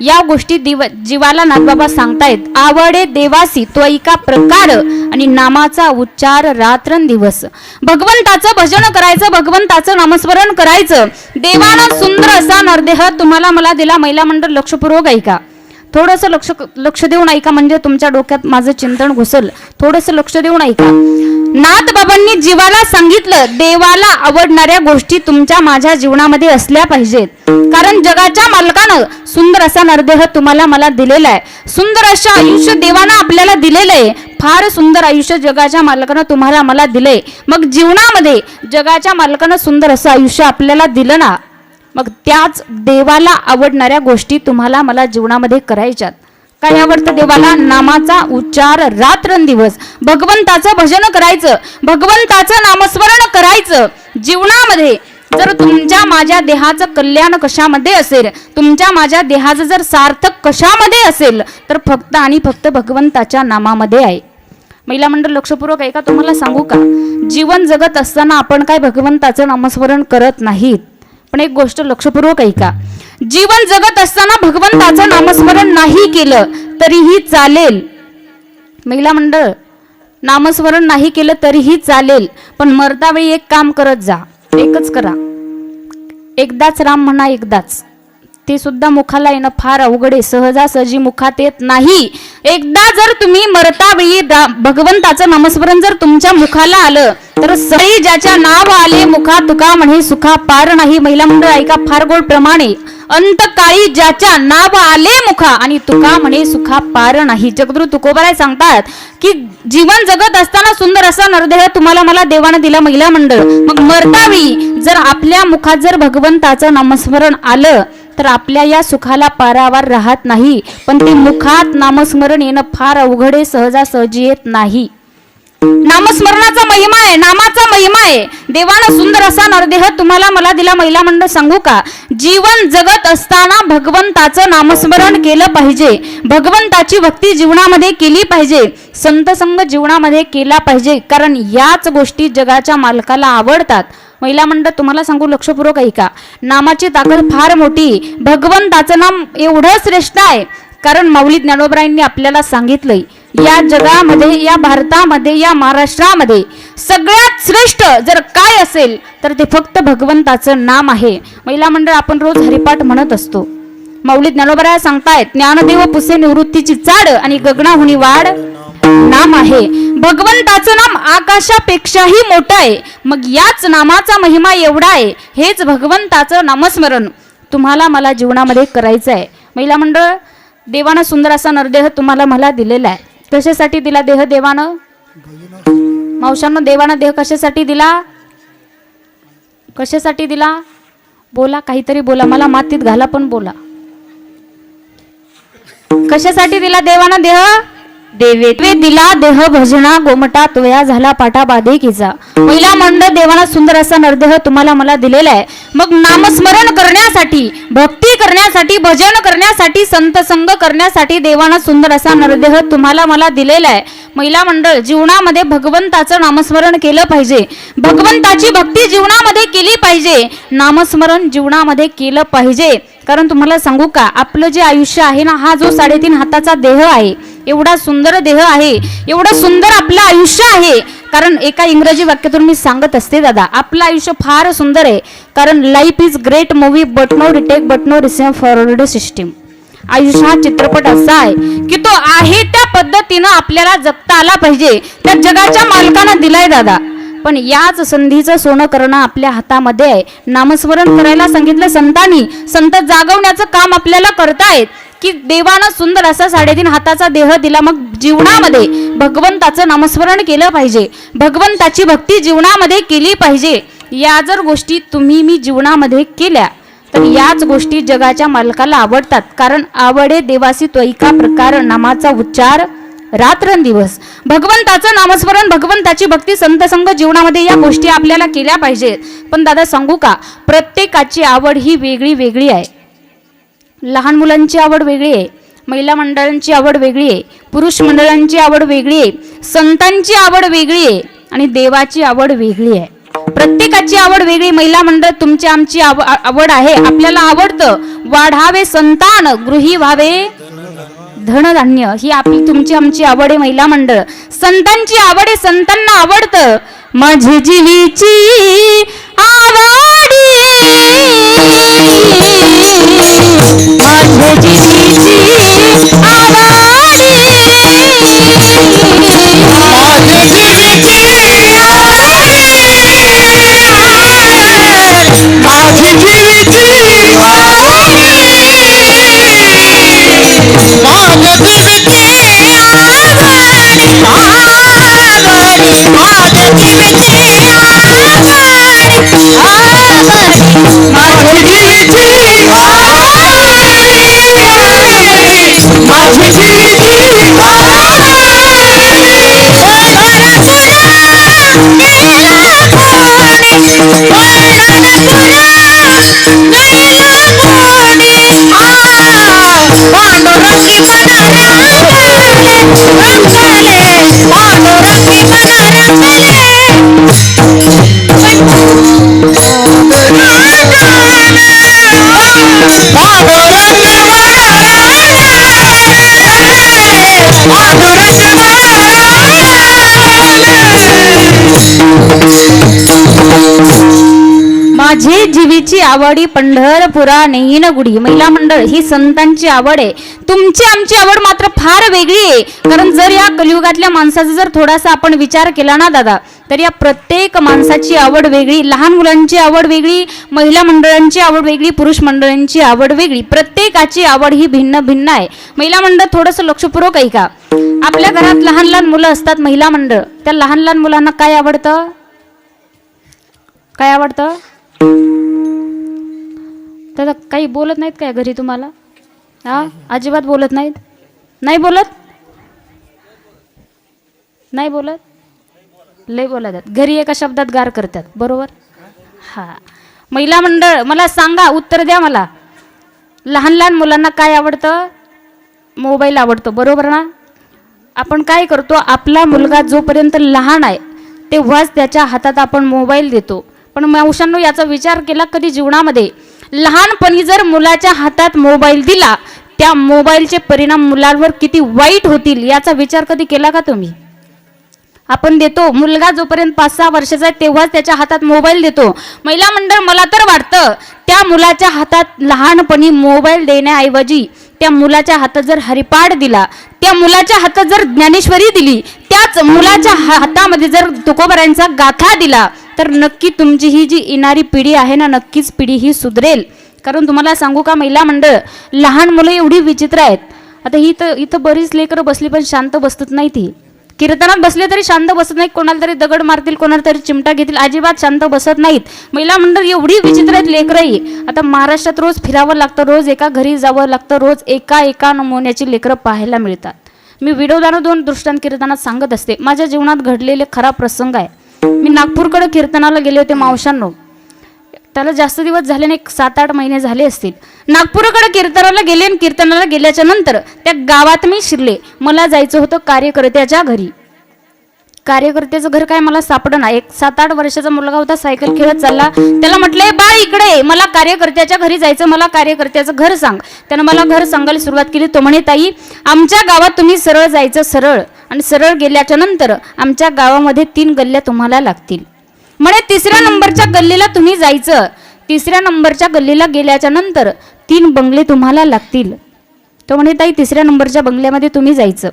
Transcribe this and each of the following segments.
या गोष्टी जीवाला नाथबाबा सांगतायत. आवडे देवासी तो ऐका प्रकार आणि नामाचा उच्चार रात्रंदिवस. भगवंताचं भजन करायचं, भगवंताचं नामस्मरण करायचं. देवानं सुंदर असा नरदेह तुम्हाला मला दिला. महिला मंडळ लक्षपूर्वक ऐका, थोडंसं लक्ष देऊन ऐका, म्हणजे तुमच्या डोक्यात माझं चिंतन घुसल. थोडंसं लक्ष देऊन ऐका. नाथबाबांनी जीवाला सांगितलं, देवाला आवडणाऱ्या गोष्टी तुमच्या माझ्या जीवनामध्ये असल्या पाहिजेत. कारण जगाच्या मालकानं सुंदर असा नरदेह तुम्हाला मला दिलेला आहे. सुंदर असं आयुष्य देवानं आपल्याला दिलेलं आहे. फार सुंदर आयुष्य जगाच्या मालकानं तुम्हाला मला दिलंय. मग जीवनामध्ये जगाच्या मालकानं सुंदर असं आयुष्य आपल्याला दिलं ना, मग त्याच देवाला आवडणाऱ्या गोष्टी तुम्हाला मला जीवनामध्ये करायच्यात. काय आवडतं देवाला? नामाचा उच्चार रात्रंदिवस. भगवंताचं भजन करायचं, भगवंताचं नामस्मरण करायचं. जीवनामध्ये जर तुमच्या माझ्या देहाचं कल्याण कशामध्ये असेल, तुमच्या माझ्या देहाचं जर सार्थक कशामध्ये असेल, तर फक्त आणि फक्त भगवंताच्या नामामध्ये आहे. महिला मंडळ लक्षपूर्वक ऐका, तुम्हाला सांगू का, जीवन जगत असताना आपण काय भगवंताचं नामस्मरण करत नाहीत. पण एक गोष्ट लक्षपूर्वक ऐका, जीवन जगत असताना भगवंताचं नामस्मरण नाही केलं तरीही चालेल. महिला मंडळ, नामस्मरण नाही केलं तरीही चालेल, पण मरतावेळी एक काम करत जा. एकच करा, एकदाच राम म्हणा, एकदाच. ते सुद्धा मुखाला येणं फार अवघड आहे, सहजासहजी मुखात येत नाही. एकदा जर तुम्ही मरतावेळी भगवंताचं नामस्मरण जर तुमच्या मुखाला आलं तर सई ज्याच्या नाव आले मुखा तुका म्हणे सुखा पार नाही. महिला मंडळ ऐका, फार गोड प्रमाणे, अंतकाळी ज्याच्या नाव आले मुखा आणि तुका म्हणे सुखा पार नाही. जगद्गुरु तुकोबाराय सांगतात की जीवन जगत असताना सुंदर असा नरदेह तुम्हाला मला देवानं दिला. महिला मंडळ, मग मरतावेळी जर आपल्या मुखात जर भगवंताचं नामस्मरण आलं तर आपल्या या सुखाला पारावार राहत नाही. पण ते मुखात नामस्मरण येणं फार अवघड आहे, सहजासहजी येत नाही. नामस्मरणाचा महिमा आहे, नामाचा महिमा आहे. देवानं सुंदर असा नरदेह तुम्हाला मला दिला. महिला मंडळ सांगू का, जीवन जगत असताना भगवंताचं नामस्मरण केलं पाहिजे, भगवंताची भक्ती जीवनामध्ये केली पाहिजे, संत संग जीवनामध्ये केला पाहिजे. कारण याच गोष्टी जगाच्या मालकाला आवडतात. महिला मंडळ तुम्हाला सांगू, लक्षपूर्वक ऐका, नामाची ताकद फार मोठी. भगवंताचं नाम एवढं श्रेष्ठ आहे कारण माऊली ज्ञानोबरायांनी आपल्याला सांगितलंय, या जगामध्ये, या भारतामध्ये, या महाराष्ट्रामध्ये सगळ्यात श्रेष्ठ जर काय असेल तर ते फक्त भगवंताचं नाम आहे. महिला मंडळ, आपण रोज हरिपाठ म्हणत असतो. माऊली ज्ञानोबराय सांगतायत, ज्ञानदेव पुसे निवृत्तीची चाड आणि गगनाहुनी वाढ नाम आहे. भगवंताचं नाम आकाशापेक्षाही मोठं आहे. मग याच नामाचा महिमा एवढा आहे. हेच भगवंताचं नामस्मरण तुम्हाला मला जीवनामध्ये करायचं आहे. महिला मंडळ, देवानं सुंदर असा नरदेह तुम्हाला मला दिलेला आहे. कशासाठी दिला देह देवानं? मावशांनो, देवानं देह कशासाठी दिला? कशासाठी दिला? बोला, काहीतरी बोला, मला मातीत घाला पण बोला. कशासाठी दिला देवानं देह? देवे दिला देह भजना गोमटा तोया झाला पाटा बाधिकीचा. महिला मंडळ, देवाना सुंदर असा नरदेह तुम्हाला मला दिलेला आहे. मग नामस्मरण करण्यासाठी, भक्ती करण्यासाठी, भजन करण्यासाठी, संत संग करण्यासाठी देवाना सुंदर असा नरदेह तुम्हाला मला दिलेला आहे. महिला मंडळ, जीवनामध्ये भगवंताचं नामस्मरण केलं पाहिजे, भगवंताची भक्ती जीवनामध्ये केली पाहिजे, नामस्मरण जीवनामध्ये केलं पाहिजे. कारण तुम्हाला सांगू का, आपलं जे आयुष्य आहे ना, हा जो 3.5 हाताचा देह आहे, एवढा सुंदर देह आहे, एवढं सुंदर आपलं आयुष्य आहे. कारण एका इंग्रजी वाक्यातून मी सांगत असते, दादा, आपलं आयुष्य फार सुंदर आहे. कारण life is great movie but no retake but no receive forward system. आयुष्य हा चित्रपट असा आहे की तो आहे त्या पद्धतीनं आपल्याला जगता आला पाहिजे. त्या जगाच्या मालकानं दिलाय दादा, पण याच संधीचं सोनं करणं आपल्या हातामध्ये आहे. नामस्मरण करायला सांगितलं संतांनी, संत जागवण्याचं काम आपल्याला करतायत की देवानं सुंदर असा 3.5 हाताचा देह दिला. मग जीवनामध्ये भगवंताचं नामस्मरण केलं पाहिजे, भगवंताची भक्ती जीवनामध्ये केली पाहिजे. या जर गोष्टी तुम्ही मी जीवनामध्ये केल्या तर याच गोष्टी जगाच्या मालकाला आवडतात. कारण आवडे देवासी तो ऐका प्रकार नामाचा उच्चार रात्रंदिवस. भगवंताचं नामस्मरण, भगवंताची भक्ती, संत संग जीवनामध्ये या गोष्टी आपल्याला केल्या पाहिजेत. पण दादा सांगू का, प्रत्येकाची आवड ही वेगळी वेगळी आहे. लहान मुलांची आवड वेगळी आहे, महिला मंडळांची आवड वेगळी आहे, पुरुष मंडळांची आवड वेगळी आहे, संतांची आवड वेगळी आहे आणि देवाची आवड वेगळी आहे. प्रत्येकाची आवड वेगळी. महिला मंडळ तुमची आमची आवड आहे. आपल्याला आवडतं वाढावे संतान, गृही व्हावे धनधान्य. ही आपली तुमची आमची आवड आहे. महिला मंडळ संतांची आवड आहे. संतांना आवडतं माझी जीवीची आवडी, माझ्या जीवीची आवडी, माझ्या जीवीची माझी जीवीची माझ्या जीवीची माझ्या जीवीची माझी जीवीची माझी जीवीची माझी जीवीची आवडी पंढरपुरा नेईन गुढी. महिला मंडळ ही संतांची आवड आहे. तुमची आमची आवड मात्र फार वेगळी आहे. कारण जर या कलियुगातल्या माणसाचा जर थोडासा आपण विचार केला ना दादा, तर या प्रत्येक माणसाची आवड वेगळी. लहान मुलांची आवड वेगळी, महिला मंडळांची आवड वेगळी, पुरुष मंडळांची आवड वेगळी. प्रत्येकाची आवड ही भिन्न भिन्न आहे. महिला मंडळ थोडंसं लक्षपूर्वक ऐका. आपल्या घरात लहान लहान मुलं असतात. महिला मंडळ त्या लहान लहान मुलांना काय आवडतं? काय आवडतं? तर काही बोलत नाहीत काय घरी तुम्हाला? हा, अजिबात बोलत नाहीत. नाही बोलत, नाही बोलत, लय बोलतात घरी. एका शब्दात गार करतात, बरोबर? हा, महिला मंडळ मला सांगा, उत्तर द्या मला. लहान लहान मुलांना काय आवडतं? मोबाईल आवडतो, बरोबर ना? आपण काय करतो, आपला मुलगा जोपर्यंत लहान आहे तेव्हाच त्याच्या हातात आपण मोबाईल देतो. पण मावशांनो, याचा विचार केला कधी जीवनामध्ये? लहानपणी जर मुलाच्या हातात मोबाईल दिला, त्या मोबाईलचे परिणाम मुलांवर किती वाईट होतील याचा विचार कधी केला का तुम्ही? आपण देतो, मुलगा जोपर्यंत 5-6 वर्षाचा आहे तेव्हाच त्याच्या हातात मोबाईल देतो. महिला मंडळ मला तर वाटतं त्या मुलाच्या हातात लहानपणी मोबाईल देण्याऐवजी त्या मुलाच्या हातात जर हरिपाठ दिला, त्या मुलाच्या हातात जर ज्ञानेश्वरी दिली, त्याच मुलाच्या हातामध्ये जर तुकोबारायांचा गाथा दिला, तर नक्की तुमची ही जी येणारी पिढी आहे ना, नक्कीच पिढी ही सुधरेल. कारण तुम्हाला सांगू का महिला मंडळ, लहान मुलं एवढी विचित्र आहेत. आता ही तर इथं बरीच लेकरं बसली पण शांत बसत नाही. ती कीर्तनात बसले तरी शांत बसत नाहीत. कोणाला तरी दगड मारतील, कोणाला तरी चिमटा घेतील, अजिबात शांत बसत नाहीत. महिला मंडळ एवढी विचित्र आहेत लेकरंही. आता महाराष्ट्रात रोज फिरावं लागतं, रोज एका घरी जावं लागतं, रोज एका नमुन्याची लेकरं पाहायला मिळतात. मी व्हिडिओद्वारे 2 दृष्टांत कीर्तनात सांगत असते. माझ्या जीवनात घडलेले खरा प्रसंग आहे. मी नागपूरकडे कीर्तनाला गेले होते मावशांनो. त्याला जास्त दिवस झाले नाही, 7-8 महिने झाले असतील. नागपूरकडे कीर्तनाला गेले आणि कीर्तनाला गेल्याच्या नंतर त्या गावात मी शिरले. मला जायचं होतं कार्यकर्त्याच्या घरी. कार्यकर्त्याचं घर काय मला सापडं नाही. एक 7-8 वर्षाचा मुलगा होता, सायकल खेळत चालला. त्याला म्हटलंय, बाळ इकडे, मला कार्यकर्त्याच्या घरी जायचं, मला कार्यकर्त्याचं घर सांग. त्यानं मला घर सांगायला सुरुवात केली. तो म्हणे, ताई आमच्या गावात तुम्ही सरळ जायचं, सरळ, आणि सरळ गेल्याच्या नंतर आमच्या गावामध्ये 3 गल्ल्या तुम्हाला लागतील. म्हणे 3ऱ्या नंबरच्या गल्लीला तुम्ही जायचं. 3ऱ्या नंबरच्या गल्लीला गेल्याच्या नंतर 3 बंगले तुम्हाला लागतील. तो म्हणे, ताई 3ऱ्या नंबरच्या बंगल्यामध्ये तुम्ही जायचं.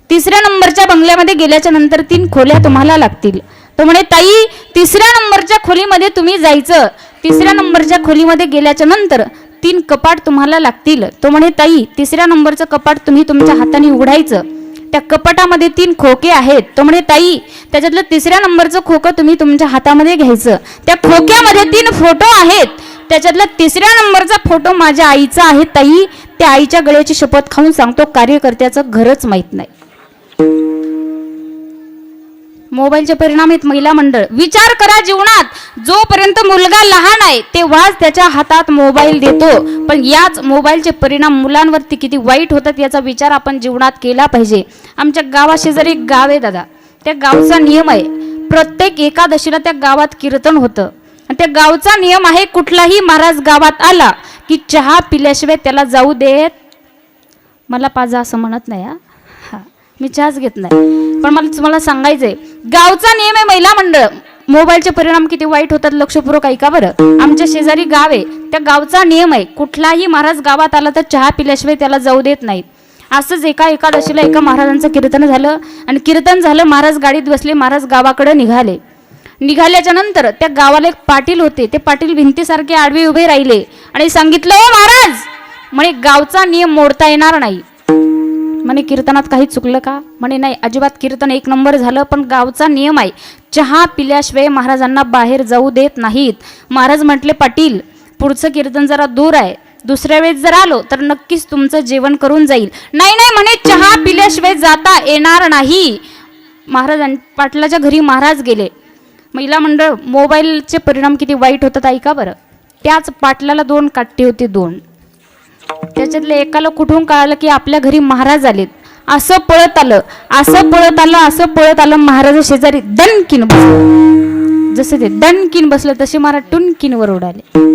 3ऱ्या नंबरच्या बंगल्यामध्ये गेल्याच्या नंतर 3 खोल्या तुम्हाला लागतील. तो म्हणे, ताई 3ऱ्या नंबरच्या खोलीमध्ये तुम्ही जायचं. 3ऱ्या नंबरच्या खोलीमध्ये गेल्याच्या नंतर 3 कपाट तुम्हाला लागतील. तो म्हणे, ताई 3ऱ्या नंबरचं कपाट तुम्ही तुमच्या हाताने उघडायचं. त्या कपाटामध्ये 3 खोके आहेत. तो म्हणे, ताई त्याच्यातलं 3ऱ्या नंबरचं खोकं तुम्ही तुमच्या हातामध्ये घ्यायचं. त्या खोक्यामध्ये 3 फोटो आहेत. त्याच्यातला 3ऱ्या नंबरचा फोटो माझ्या आईचा आहे. ताई त्या आईच्या गळ्याची शपथ खाऊन सांगतो, कार्यकर्त्याचं घरच माहीत नाही. मोबाईलचे परिणाम आहेत महिला मंडळ. विचार करा, जीवनात जोपर्यंत मुलगा लहान आहे तेव्हाच त्याच्या हातात मोबाईल देतो, पण याच मोबाईलचे परिणाम मुलांवरती किती वाईट होतात याचा विचार आपण जीवनात केला पाहिजे. आमच्या गावाशेजारी एक गाव आहे दादा. त्या गावचा नियम आहे, प्रत्येक एकादशीला त्या गावात कीर्तन होतं आणि त्या गावचा नियम आहे, कुठलाही महाराज गावात आला की चहा पिल्याशिवाय त्याला जाऊ देत. मला पाजा असं म्हणत नाही हा, मी चहाच घेत नाही, पण मला तुम्हाला सांगायचंय गावचा नियम आहे. महिला मंडळ, मोबाईलचे परिणाम किती वाईट होतात लक्षपूर्वक ऐका बरं. आमच्या शेजारी गाव आहे, त्या गावचा नियम आहे, कुठलाही महाराज गावात आला तर चहा पिल्याशिवाय त्याला जाऊ देत नाहीत. असंच एका एकादशीला एका महाराजांचं कीर्तन झालं आणि कीर्तन झालं, महाराज गाडीत बसले, महाराज गावाकडे निघाले. निघाल्याच्या नंतर त्या गावाला एक पाटील होते, ते पाटील भिंतीसारखे आडवे उभे राहिले आणि सांगितलं, ओ महाराज, म्हणे गावचा नियम मोडता येणार नाही. म्हणे कीर्तनात काही चुकलं का? म्हणे नाही, अजिबात कीर्तन एक नंबर झालं, पण गावचा नियम आहे, चहा पिल्याशिवाय महाराजांना बाहेर जाऊ देत नाहीत. महाराज म्हटले, पाटील पुढचं कीर्तन जरा दूर आहे, दुसऱ्या वेळेस जर आलो तर नक्कीच तुमचं जेवण करून जाईल. नाही नाही म्हणे, चहा पिल्याशिवाय जाता येणार नाही. पाटलाच्या घरी महाराज गेले. महिला मंडळ, मोबाईलचे परिणाम किती वाईट होतात ऐका बरं. त्याच पाटलाला 2 काठी होती, 2. त्याच्यातल्या एकाला कुठून कळालं की आपल्या घरी महाराज आलेत. असं पळत आलं, असं पळत आलं, असं पळत आलं, महाराज शेजारी दणकीन बसलं. जसे ते दणकीन बसलं तसे महाराज टुनकीनवर उडाले.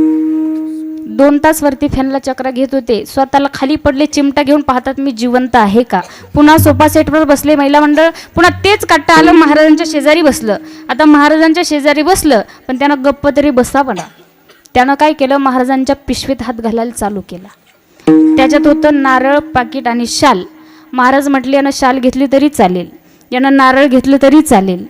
2 तास वरती फॅनला चक्रा घेत होते, स्वतःला खाली पडले, चिमटा घेऊन पाहतात मी जिवंत आहे का. पुन्हा सोफा सेटवर बसले महिला मंडळ, पुन्हा तेच काटा आलं, महाराजांच्या शेजारी बसलं. आता महाराजांच्या शेजारी बसलं, पण त्यानं गप्प तरी बसावं ना. त्यानं काय केलं, महाराजांच्या पिशवीत हात घालायला चालू केला. त्याच्यात होतं नारळ, पाकिट आणि शाल. महाराज म्हटले, यानं शाल घेतली तरी चालेल, यानं नारळ घेतलं तरी चालेल.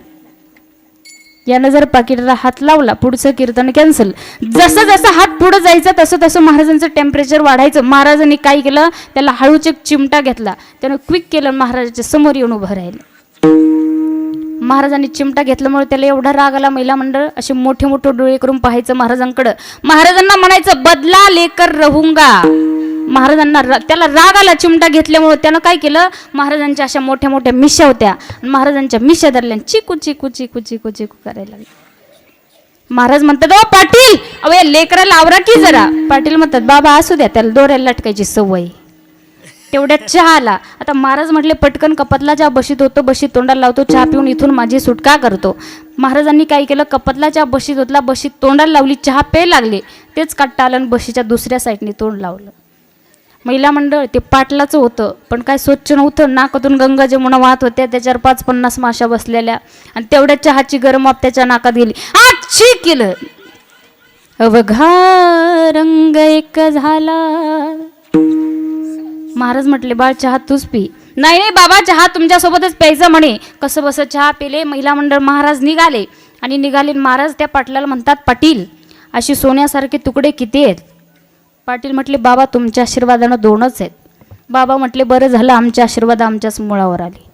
यानं जर पाकिटाला हात लावला, पुढचं कीर्तन कॅन्सल. जसं जसं हात पुढं जायचं तसं तसं महाराजांचं टेम्परेचर वाढायचं. महाराजांनी काय केलं, त्याला हळूच एक चिमटा घेतला, त्यानं क्विक केलं, महाराजाच्या समोर येऊन उभं राहिलं. महाराजांनी चिमटा घेतल्यामुळे त्याला एवढा राग आला, महिला मंडळ असे मोठे मोठे डोळे करून पाहायचं महाराजांकडं. महाराजांना म्हणायचं, बदला लेकर रहूंगा. महाराजांना त्याला राग आला चिमटा घेतल्यामुळे. त्यानं काय केलं, महाराजांच्या अशा मोठ्या मोठ्या मिश्या होत्या, महाराजांच्या मिश्या धरल्या, चिकू चिकू चिकू चिकू चिकू करायला लागले. महाराज म्हणतात, ओ पाटील, अहो या लेकराला आवरा की जरा. पाटील म्हणतात, बाबा असू द्या, त्याला दोऱ्याला लटकायची सवय. तेवढ्यात चहा आला. आता महाराज म्हटले, पटकन कपातला चहा बशीत होतो, बशीत तोंडाला लावतो, चहा पिऊन इथून माझी सुटका करतो. महाराजांनी काय केलं, कपातला चहा बशीत होतला, बशीत तोंडाला लावली, चहा पे लागले. तेच काट्टा आलं आणि बशीच्या दुसऱ्या साईडने तोंड लावलं. महिला मंडळ, ते पाटलाचं होतं, पण काय स्वच्छ नव्हतं. नाकातून गंगा जमुना वाहत होत्या, त्याच्यावर 5-50 माशा बसलेल्या आणि तेवढ्या चहाची गरम आप त्याच्या नाकात गेली. आच्छी केलं, अवघा रंग एक झाला. महाराज म्हटले, बाळ चहा तूच पी. नाही नाही बाबा, चहा तुमच्यासोबतच प्यायचा म्हणे. कसं बसं चहा पिले. महिला मंडळ, महाराज निघाले आणि निघाले. महाराज त्या पाटलाला म्हणतात, पाटील अशी सोन्यासारखे तुकडे किती आहेत? पाटील म्हटले, बाबा तुमच्या आशीर्वादानं 2च आहेत. बाबा म्हटले, बरं झालं, आमच्या आशीर्वाद आमच्याच मुळावर आले.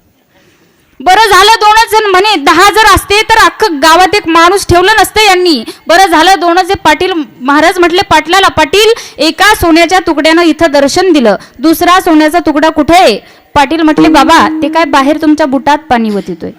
बरं झालं 2च आहेत म्हणे. 10 जर असते तर अख्खं गावात एक माणूस ठेवलं नसतं यांनी. बरं झालं 2च आहे. पाटील महाराज म्हटले पाटलाला, पाटील एका सोन्याच्या तुकड्यानं इथं दर्शन दिलं, दुसरा सोन्याचा तुकडा कुठे आहे? पाटील म्हटले, बाबा ते काय बाहेर तुमच्या बुटात पाणी वतितोय.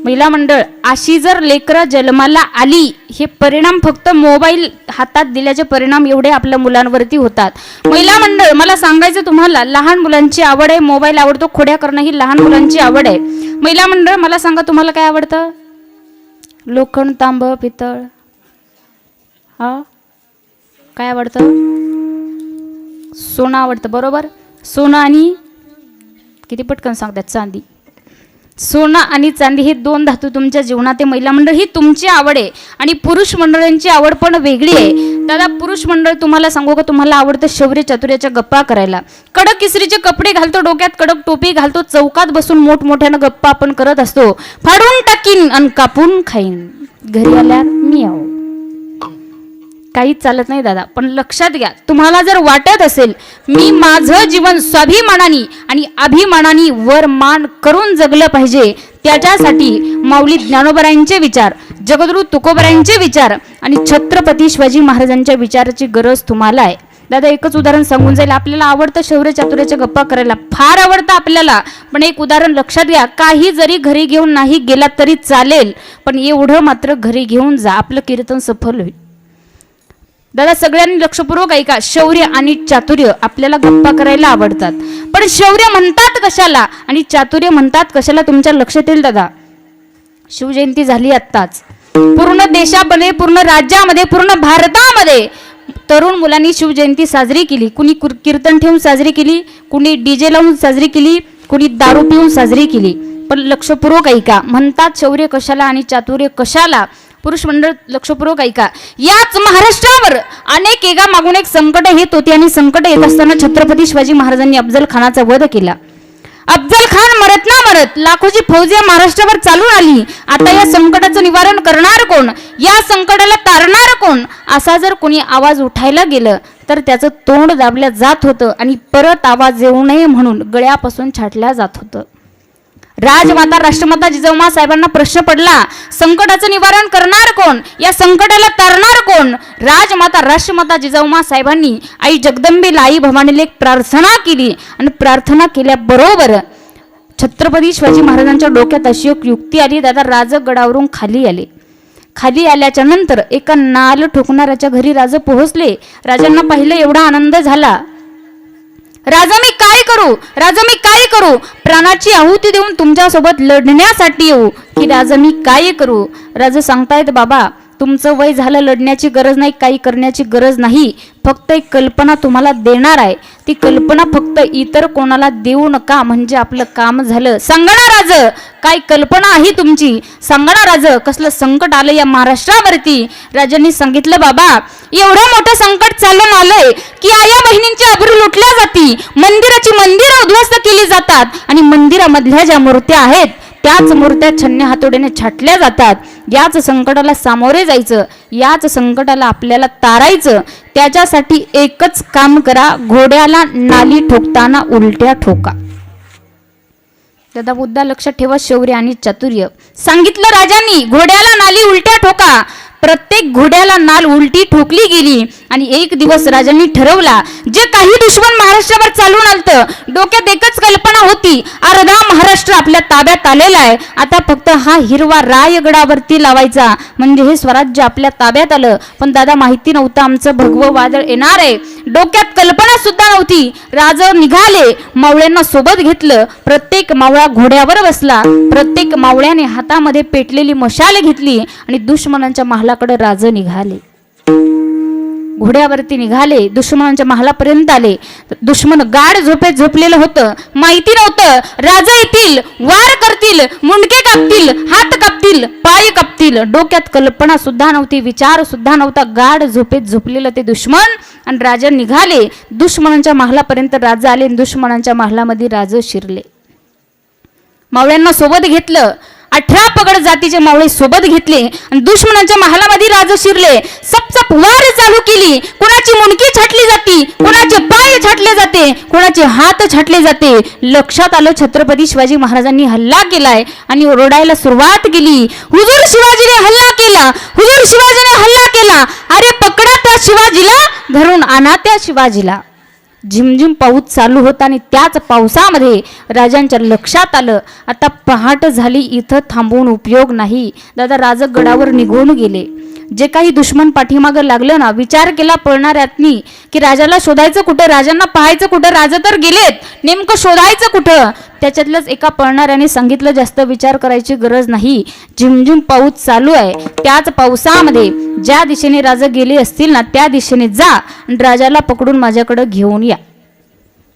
महिला मंडळ, अशी जर लेकरं जन्माला आली, हे परिणाम फक्त मोबाईल हातात दिल्याचे परिणाम एवढे आपल्या मुलांवरती होतात. महिला मंडळ, मला सांगायचं तुम्हाला, लहान मुलांची आवड आहे, मोबाईल आवडतो, खोड्या करणं ही लहान मुलांची आवड आहे. महिला मंडळ, मला सांगा तुम्हाला काय आवडतं? लोखंड, तांब, पितळ, हा काय आवडतं? सोनं आवडतं, बरोबर. सोनं आणि किती पटकन सांगतात, चांदी. सोनं आणि चांदी हे 2 धातू तुमच्या जीवनात आहे. महिला मंडळ, ही तुमची आवड आहे आणि पुरुष मंडळांची आवड पण वेगळी आहे. दादा पुरुष मंडळ, तुम्हाला सांगू का, तुम्हाला आवडतं शौर्य चातुर्याच्या गप्पा करायला. कडक इस्त्रीचे कपडे घालतो, डोक्यात कडक टोपी घालतो, चौकात बसून मोठमोठ्यानं गप्पा आपण करत असतो. फाडून टाकीन आणि कापून खाईन, घरी आल्यावर मी आहो. काहीच चालत नाही दादा, पण लक्षात घ्या, तुम्हाला जर वाटत असेल मी माझं जीवन स्वाभिमानाने आणि अभिमानाने वर मान करून जगलं पाहिजे, त्याच्यासाठी माऊली ज्ञानोबरायांचे विचार, जगद्गुरु तुकोबरायांचे विचार आणि छत्रपती शिवाजी महाराजांच्या विचाराची गरज तुम्हाला आहे. दादा एकच उदाहरण सांगून जाईल. आपल्याला आवडतं शौर्य चातुर्याच्या गप्पा करायला, फार आवडतं आपल्याला, पण एक उदाहरण लक्षात घ्या, काही जरी घरी घेऊन नाही गेला तरी चालेल, पण एवढं मात्र घरी घेऊन जा, आपलं कीर्तन सफल होईल. दादा सगळ्यांनी लक्षपूर्वक ऐका, शौर्य आणि चातुर्य आपल्याला गप्पा करायला आवडतात, पण शौर्य म्हणतात कशाला आणि चातुर्य म्हणतात कशाला तुमच्या लक्षात येईल दादा. शिवजयंती झाली आत्ताच. पूर्ण देशामध्ये, पूर्ण राज्यामध्ये, पूर्ण भारतामध्ये तरुण मुलांनी शिवजयंती साजरी केली. कुणी कीर्तन ठेवून साजरी केली, कुणी डीजे लावून साजरी केली, कुणी दारू पिऊन साजरी केली. पण लक्षपूर्वक ऐका, म्हणतात शौर्य कशाला आणि चातुर्य कशाला. पुरुष मंडळ लक्षपूर्वक ऐका. याच महाराष्ट्रावर अनेक एका मागून एक संकट येत होती आणि संकट येत असताना छत्रपती शिवाजी महाराजांनी अफजल खानाचा वध केला. अफजल खान मरत ना मरत लाखोची फौज या महाराष्ट्रावर चालून आली. आता या संकटाचं निवारण करणार कोण, या संकटाला तारणार कोण, असा जर कोणी आवाज उठायला गेलं तर त्याचं तोंड दाबल्या जात होतं आणि परत आवाज येऊ नये म्हणून गळ्यापासून छाटल्या जात होतं. राजमाता राष्ट्रमाता जिजाऊ साहेबांना प्रश्न पडला, संकटाचं निवारण करणार कोण, या संकटाला तारणार कोण. राजमाता राष्ट्रमाता जिजाऊ साहेबांनी आई जगदंबेला, आई भवानीला एक प्रार्थना केली आणि प्रार्थना केल्याबरोबर छत्रपती शिवाजी महाराजांच्या डोक्यात अशी एक युक्ती आली. दादा राजगडावरून खाली आले. खाली आल्याच्या नंतर एका नाल ठोकणाऱ्याच्या घरी राजा पोहोचले. राजांना पाहिलं, एवढा आनंद झाला. राजा मी काय करू, राजा मी काय करू, प्राणाची आहुती देऊन तुमच्यासोबत लढण्यासाठी येऊ की राजा मी काय करू. राजा सांगतायत, बाबा तुमचं वय झालं, लढण्याची गरज नाही, काही करण्याची गरज नाही. फक्त एक कल्पना तुम्हाला देणार आहे. ती कल्पना फक्त इतर कोणाला देऊ नका, म्हणजे आपलं काम झालं. सांगा ना राज, काय कल्पना आहे तुमची, सांगा ना राज, कसलं संकट आलं या महाराष्ट्रावरती. राजांनी सांगितलं, बाबा एवढं मोठं संकट चालून आलंय की आया बहिणींची अब्रू लुटल्या जाती, मंदिरं उद्ध्वस्त केली जातात आणि मंदिरामधल्या ज्या मूर्त्या आहेत त्याच मूर्त्या छन्नी हातोड्याने छाटल्या जातात. याच संकटाला सामोरे जायचं, याच संकटाला आपल्याला तारायचं. त्याच्यासाठी एकच काम करा, घोड्याला नाली ठोकताना उलट्या ठोका. दादा मुद्दा लक्षात ठेवा, शौर्य आणि चातुर्य. सांगितलं राजांनी, घोड्याला नाली उलट्या ठोका. प्रत्येक घोड्याला नाल उलटी ठोकली गेली आणि एक दिवस राजांनी ठरवला, जे काही दुश्मन महाराष्ट्रावर चालून आलतं, डोक्यात एकच कल्पना होती, अर्धा महाराष्ट्र आपल्या ताब्यात आलेला आहे, आता फक्त हा हिरवा रायगडावरती लावायचा म्हणजे हे स्वराज्य आपल्या ताब्यात आलं. पण दादा माहिती नव्हतं आमचं भगवं वादळ येणार आहे, डोक्यात कल्पना सुद्धा नव्हती. राजा निघाले, मावळ्यांना सोबत घेतलं. प्रत्येक मावळा घोड्यावर बसला. प्रत्येक मावळ्याने हातामध्ये पेटलेली मशाल घेतली आणि दुश्मनांच्या महालाकडे राजा निघाले. घोड्यावरती निघाले, दुश्मनांच्या महालापर्यंत आले. दुश्मन गाढ झोपेत झोपलेलं होतं. माहिती नव्हतं राजा येतील, वार करतील, मुंडके कापतील, हात कापतील, पाय कापतील. डोक्यात कल्पना सुद्धा नव्हती, विचार सुद्धा नव्हता. गाढ झोपेत झोपलेलं ते दुश्मन आणि राजा निघाले. दुश्मनांच्या महालापर्यंत राजा आले, दुश्मनांच्या महालामध्ये राजा शिरले. मावळ्यांना सोबत घेतलं. 18 पगड जातीचे मावळे सोबत घेतले आणि दुश्मनांच्या महालामध्ये राजा शिरले. सपसप वार चालू केली. कोणाची मुंडकी छाटली जाती, कोणाचे पाय छाटले जाते, कोणाचे हात छाटले जाते. लक्षात आलं छत्रपती शिवाजी महाराजांनी हल्ला केलाय आणि ओरडायला सुरुवात केली, हुजूर शिवाजीने हल्ला केला, हुजूर शिवाजीने हल्ला केला. अरे पकडा त्या शिवाजीला, धरून आणा त्या शिवाजीला. झिमझिम पाऊस चालू होता आणि त्याच पावसामध्ये राजांच्या लक्षात आलं, आता पहाट झाली, इथं थांबून उपयोग नाही. दादा राजा गडावर निघून गेले. जे काही दुश्मन पाठीमागं लागलं ना, विचार केला पळणाऱ्यांनी की राजाला शोधायचं कुठं, राजांना पाहायचं कुठं, राजा तर गेलेत, नेमकं शोधायचं कुठं. त्याच्यातलंच एका पळणाऱ्याने सांगितलं, जास्त विचार करायची गरज नाही, झिमझिम पाऊस चालू आहे, त्याच पावसामध्ये ज्या दिशेने राजा गेले असतील ना त्या दिशेने जा आणि राजाला पकडून माझ्याकडे घेऊन या.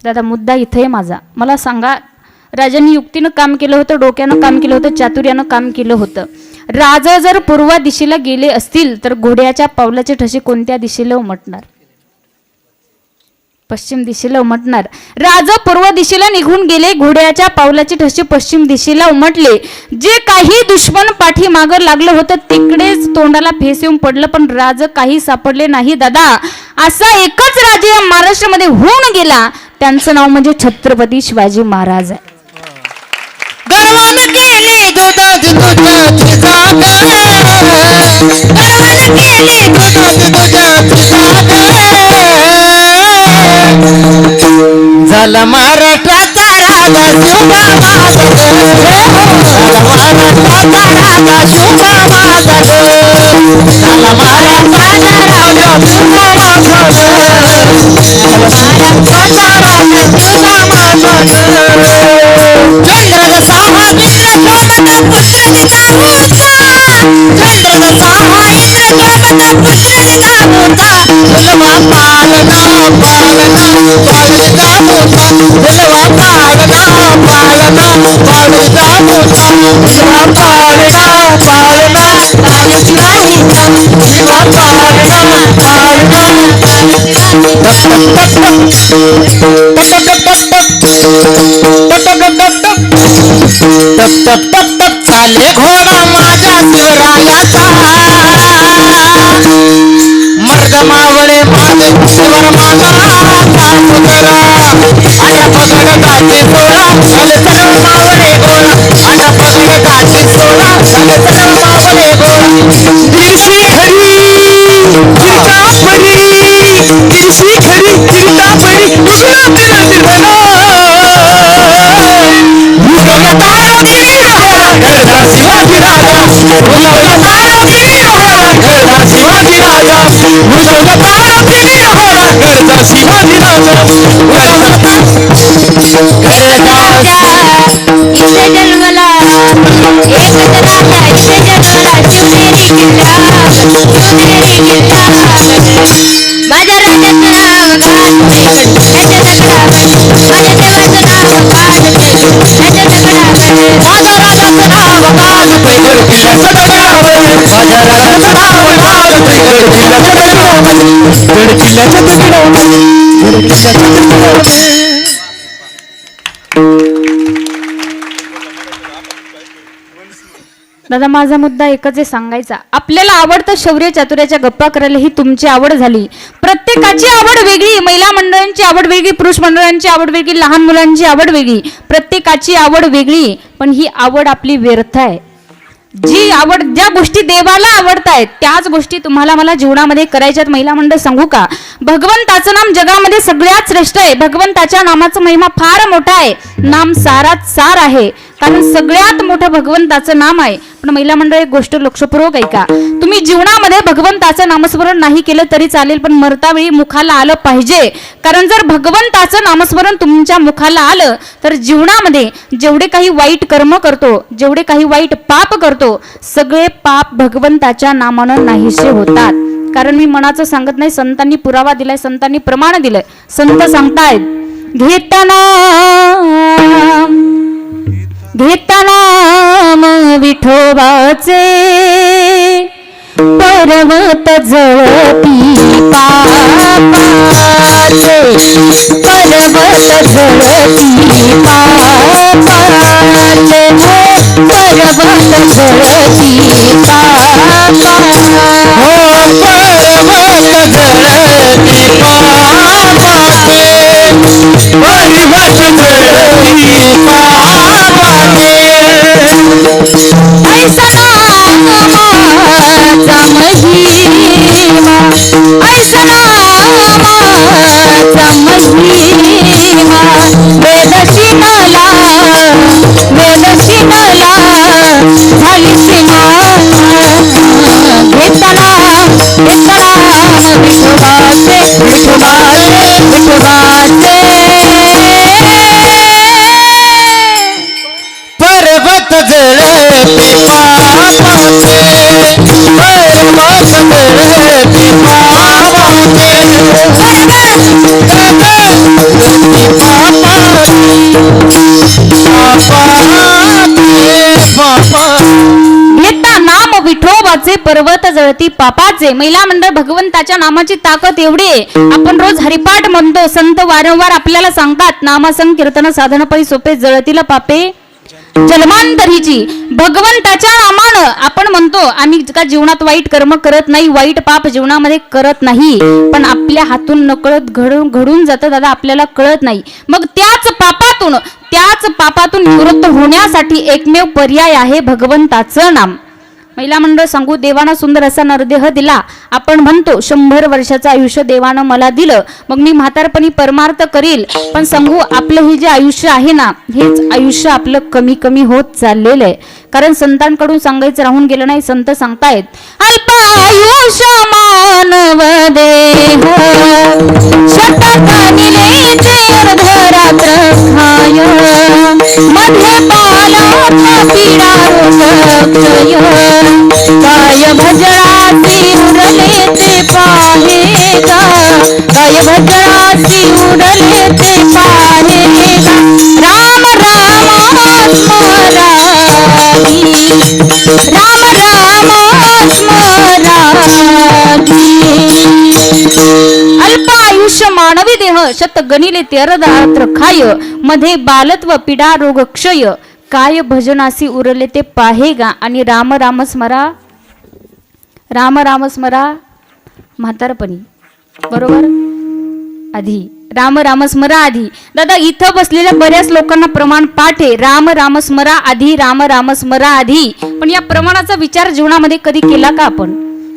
दादा मुद्दा इथे आहे माझा. मला सांगा, राजांनी युक्तीनं काम केलं होतं, डोक्यानं काम केलं होतं, चातुर्यानं काम केलं होतं. राजा जर पूर्व दिशेला गेले असतील तर घोड्याच्या पावलाचे ठसे कोणत्या दिशेला उमटणार? पश्चिम दिशेला उमटणार. राजा पूर्व दिशेला निघून गेले, घोड्याच्या पावलाचे ठसे पश्चिम दिशेला उमटले. जे काही दुश्मन पाठीमागं लागलं होतं तिकडेच तोंडाला फेस येऊन पडलं, पण राजा काही सापडले नाही. दादा असा एकच राजा या महाराष्ट्रामध्ये होऊन गेला, त्यांचं नाव म्हणजे छत्रपती शिवाजी महाराज आहे. गर्वान केली दुधात दुधाची जाग, गर्वान केली दुधात दुधाची जाग. झाला महाराष्ट्राचा राजा शुभा माझ, झाला महाराष्ट्राचा राजा शुभा माझ, झाला महाराष्ट्राचा राजा शुभा माझ, महाराष्ट्राचा राजा शुभा माझ. चंद्र जसा हा मित्र शोभत पुत्र जिजाऊ चाले घोडा माझ्या शिवरायाचा मर्द मावळे माझे शिवर माझा आया पगड गाठी सोळा झाले सर्व मावळे गोळा आया पगड गाठी सोळा झाले सर्व मावळे गोळा दिवशी खरी गिरता परी दिवशी खरी गिरता परी उघडा तिला निर्भला शिवाजी राजा शिवाजी राजा शिवाजी राजा इथे जन्मला एकच राजा इथे जन्मला शिवनेरी किल्ला शिवनेरी किल्ला माझ्या राजाचं नाव गाजते त्याच्या दगडावर माझ्या देवाचं नाव गाजते त्याच्या दगडावर माझ्या राजाचं नाव गाजते किल्ल्याच्या दगडावर माझ्या राजाचं नाव गाजते किल्ल्याच्या दगडावर किल्ल्याच्या दगडावर दादा माझा मुद्दा एकच आहे सांगायचा. आपल्याला आवडतं शौर्य चातुर्याच्या गप्पा करायला ही तुमची आवड झाली. प्रत्येकाची आवड वेगळी, महिला मंडळांची आवड वेगळी, पुरुष मंडळांची आवड वेगळी, लहान मुलांची आवड वेगळी, प्रत्येकाची आवड वेगळी. पण ही आवड आपली व्यर्थ आहे. जी आवड, ज्या गोष्टी देवाला आवडतायत त्याच गोष्टी तुम्हाला मला जीवनामध्ये करायच्यात. महिला मंडळ सांगू का, भगवंताचं नाम जगामध्ये सगळ्यात श्रेष्ठ आहे. भगवंताच्या नामाचा महिमा फार मोठा आहे. नाम सारात सार आहे, कारण सगळ्यात मोठं भगवंताचं नाम आहे. पण महिला मंडळ एक गोष्ट लक्षपूर्वक ऐका, तुम्ही जीवनामध्ये भगवंताचं नामस्मरण नाही केलं तरी चालेल, पण मरतावेळी मुखाला आलं पाहिजे. कारण जर भगवंताचं नामस्मरण तुमच्या मुखाला आलं तर जीवनामध्ये जेवढे काही वाईट कर्म करतो, जेवढे काही वाईट पाप करतो, सगळे पाप भगवंताच्या नामानं नाहीसे होतात. कारण मी मनाचं सांगत नाही, संतांनी पुरावा दिलाय, संतांनी प्रमाण दिलंय. संत सांगतायत, घेताना विठोबाचे पर्वत जळती पापाचे, पर्वत जळती पापाचे, पर्वत जळती पापाचे, ऐसा नामाचा महिमा, ऐसा नामाचा महिमा, वेदशिनला झाली सीमा. घेताना विठोबाचे पर्वत जळते पापाचे, पर्वत जळते पापाचे, घेता नाम विठोबाचे पर्वत जळती पापाचे. महिला मंडळ, भगवंताच्या नामाची ताकद एवढी आहे. आपण रोज हरिपाठ म्हणतो, संत वारंवार आपल्याला सांगतात, नामसंग कीर्तन साधन पै सोपे जळतील पापे जन्मांतरीची. भगवंताच्या नामानं आपण म्हणतो, आम्ही का जीवनात वाईट कर्म करत नाही, वाईट पाप जीवनामध्ये करत नाही, पण आपल्या हातून नकळत घडून जातं दादा, आपल्याला कळत नाही. मग त्याच पापातून निवृत्त होण्यासाठी एकमेव पर्याय आहे भगवंताचं नाम. महिला मंडळ सांगू, देवानं सुंदर असा नरदेह दिला. आपण म्हणतो 100 वर्षाचं आयुष्य देवानं मला दिलं, मग मी म्हातारपणी परमार्थ करील. पण सांगू, आपलं हे जे आयुष्य आहे ना, हेच आयुष्य आपलं कमी कमी होत चाललेलं आहे. कारण संतांकडून सांगायचं राहून गेलं नाही. संत सांगतायत, अल्प आयुष्य मानव देह शतकानिले अर्धरात्र खाय मध्ये पाल बालत्व पीडा रोग काय भजनासी उरले ते पाहेगा काय भजनासी उरले ते पाहेगा राम राम स्मरामी राम राम स्मरामी अल्प आयुष्य मानवी देह शत गणिले तेरदात्र खाय मध्ये बालत्व पीडा रोग क्षय काय भजनासी उरले ते पाहेगा आणि राम राम स्मरा राम राम स्मरा म्हातारपणी बरोबर आधी राम राम स्मरा आधी. दादा इथं बसलेल्या बऱ्याच लोकांना प्रमाण पाठ आहे राम राम स्मरा आधी राम राम स्मरा आधी. पण या प्रमाणाचा विचार जीवनामध्ये कधी केला का आपण?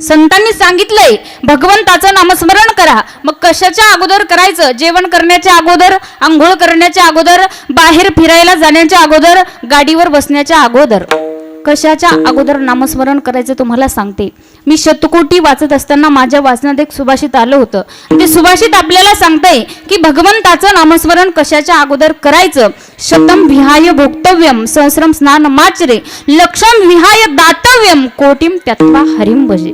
संतांनी सांगितलंय भगवंताचं नामस्मरण करा. मग कशाच्या अगोदर करायचं? जेवण करण्याच्या अगोदर, आंघोळ करण्याच्या अगोदर, बाहेर फिरायला जाण्याच्या अगोदर, गाडीवर बसण्याच्या अगोदर. कशाच्या अगोदर नामस्मरण करायचं तुम्हाला सांगते. मी शतकोटी वाचत असताना माझ्या वाचनात एक सुभाषित आलं होतं. ते सुभाषित आपल्याला सांगतंय की भगवंताचं नामस्मरण कशाच्या अगोदर करायचं. शतम विहाय भोक्तव्यम सहस्रम स्नान माचरे लक्षम विहाय दातव्यम कोटीम त्यक्त्वा हरिम भजे.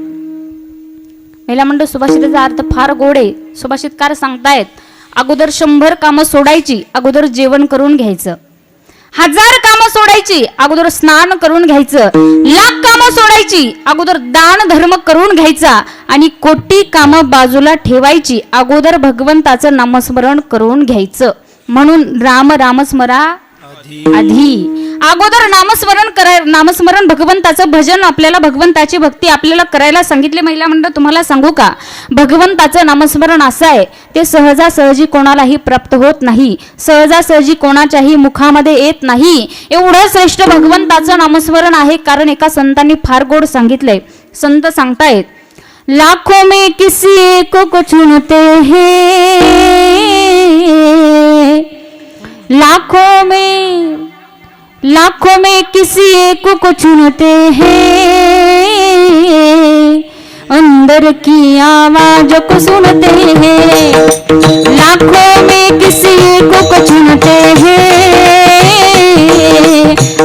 महिला मंडळ सुभाषिताचा अर्थ फार गोड आहे. सुभाषितकार सांगतायत अगोदर 100 कामं सोडायची, अगोदर जेवण करून घ्यायचं. 1000 कामं सोडायची, अगोदर स्नान करून घ्यायचं. 1,00,000 कामं सोडायची, अगोदर दान धर्म करून घ्यायचा. आणि कोटी कामं बाजूला ठेवायची, अगोदर भगवंताचं नामस्मरण करून घ्यायचं. म्हणून राम राम स्मरा आधी. अगोदर नामस्मरण भगवंताचं भजन आपल्याला भगवंताची भक्ती आपल्याला करायला सांगितले. महिला मंडळ तुम्हाला सांगू का भगवंताचं नामस्मरण असं आहे ते सहजासहजी कोणालाही प्राप्त होत नाही. सहजासहजी कोणाच्याही मुखामध्ये येत नाही. एवढं श्रेष्ठ भगवंताचं नामस्मरण आहे. कारण एका संतांनी फार गोड सांगितलंय. संत सांगतायत लाखों में किसी एक को चुनते हैं लाखों में किसी एक को चुनते हैं अंदर की आवाज को सुनते हैं. लाखों में किसी एक को चुनते हैं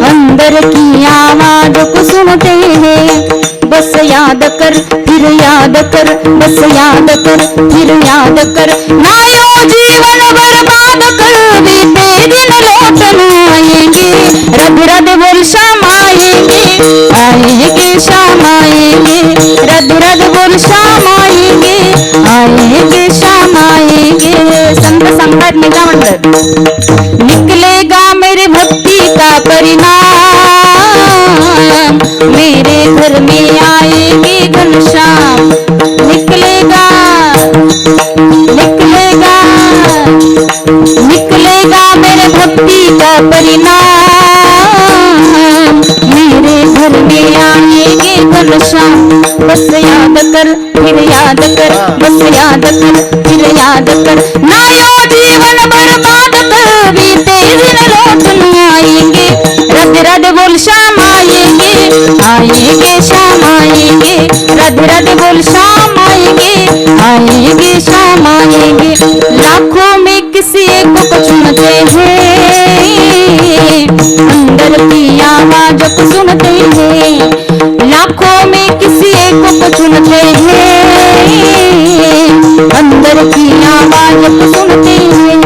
अंदर की आवाज को सुनते हैं. बस याद कर फिर याद कर बस याद कर फिर याद कर ना यो जीवन बर्बाद कर बीते दिन लौट न आएंगे. रब रब बोल शाम आएंगे आएंगे शाम आएंगे. रब रब बोल शाम आएंगे आएंगे शाम आएंगे. संत सांगतात निघा म्हणतात निकलेगा मेरे भक्ति का परिणाम मेरे घर में आएगी घनश्याम. निकलेगा निकलेगा निकलेगा मेरे भक्ति का परिणाम मेरे घर में आएगी घनश्याम. बस याद कर फिर याद कर बस याद कर फिर याद कर ना यो जीवन बर्बाद कर बीते दिन लौट न आएंगे. रद रद बोल शाम आएंगे आएंगे शाम आएंगे. रद रद बोल शाम आएंगे आएंगे शाम आएंगे. लाखों में किसी एक को चुनते हैं अंदर की आवाज को सुनते हैं. लाखों में किसी एक को चुनते हैं अंदर की आवाज को सुनते हैं.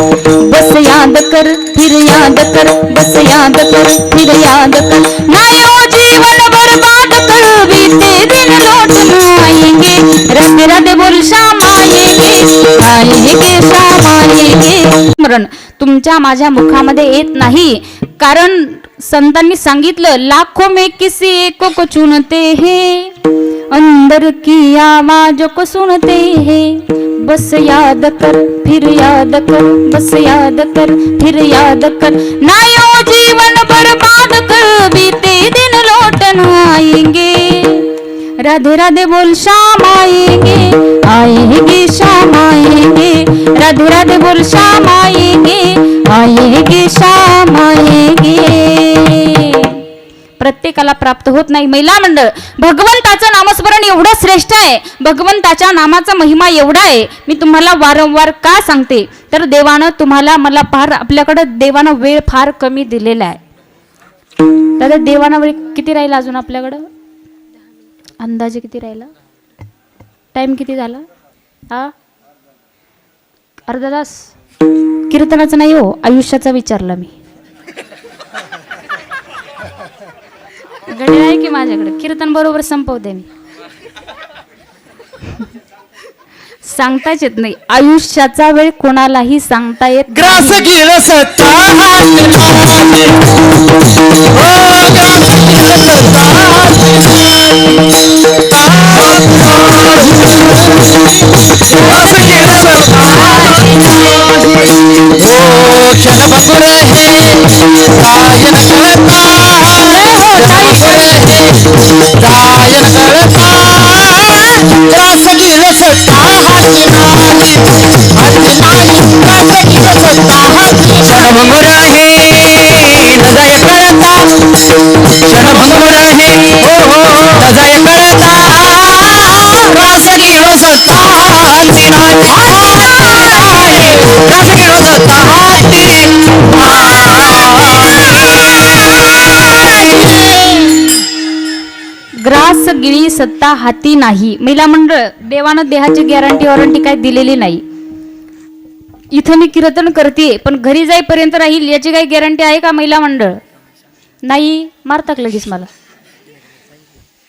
बस याद कर फिर याद कर बस याद कर फिर याद कर ना यो जीवन बर्बाद कर बीते दिन लौट न आएंगे. रद रद बोल शाम आएंगे आएंगे शाम आएंगे. स्मरण तुमच्या माझ्या मुखामध्ये येत नाही. कारण संतांनी सांगितलं लाखों में किसी एक को चुनते हैं अंदर की आवाज को सुनते हैं. बस याद कर फिर याद कर बस याद कर फिर याद कर ना यो जीवन बर्बाद कर बीते दिन लौट न आएंगे. राधे राधे बोल शाम आएंगे आएंगे शाम आएंगे. राधे राधे बोल शाम आएंगे आएंगे शाम आएंगे. प्रत्येकाला प्राप्त होत नाही. महिला मंडळ भगवंताचं नामस्मरण एवढं श्रेष्ठ आहे. भगवंताच्या नामाचा महिमा एवढा आहे. मी तुम्हाला वारंवार का सांगते तर देवानं तुम्हाला मला फार आपल्याकडे देवानं वेळ फार कमी दिलेला आहे. दादा देवाना वेळ किती राहिला अजून आपल्याकडं? अंदाजे किती राहिला? टाइम किती झाला? हा, अर्धा तास. कीर्तनाचं नाही हो, आयुष्याचा विचारला मी. घडी आहे की माझ्याकडे? कीर्तन बरोबर संपवते मी. सांगताच येत नाही आयुष्याचा वेळ, कोणालाही सांगता येत ग्रास गिळ सत्ता हाती माझे. ओ ग्रास गिळ सत्ता हाती माझे. ग्रास गिळ सत्ता हाती माझे. ओ क्षणभंगुर हे गायन करता. गायन करता. ग्रास गिळ सत्ता हाती माझे. हाती माझे ग्रास गिळ सत्ता हाती. क्षणभंगुर हे नजय करता. क्षणभंगुर हे हो हो नजय करता. ग्रास गिळ सत्ता हाती माझे. ग्रास गिळ सत्ता हाती ग्रास गिळी सत्ता हाती नाही. महिला मंडळ, देवानं देहाची गॅरंटी वॉरंटी काय दिलेली नाही. इथं मी कीर्तन करते पण घरी जाईपर्यंत राहील याची काही गॅरंटी आहे का महिला मंडळ? नाही. मारताक लगेच मला.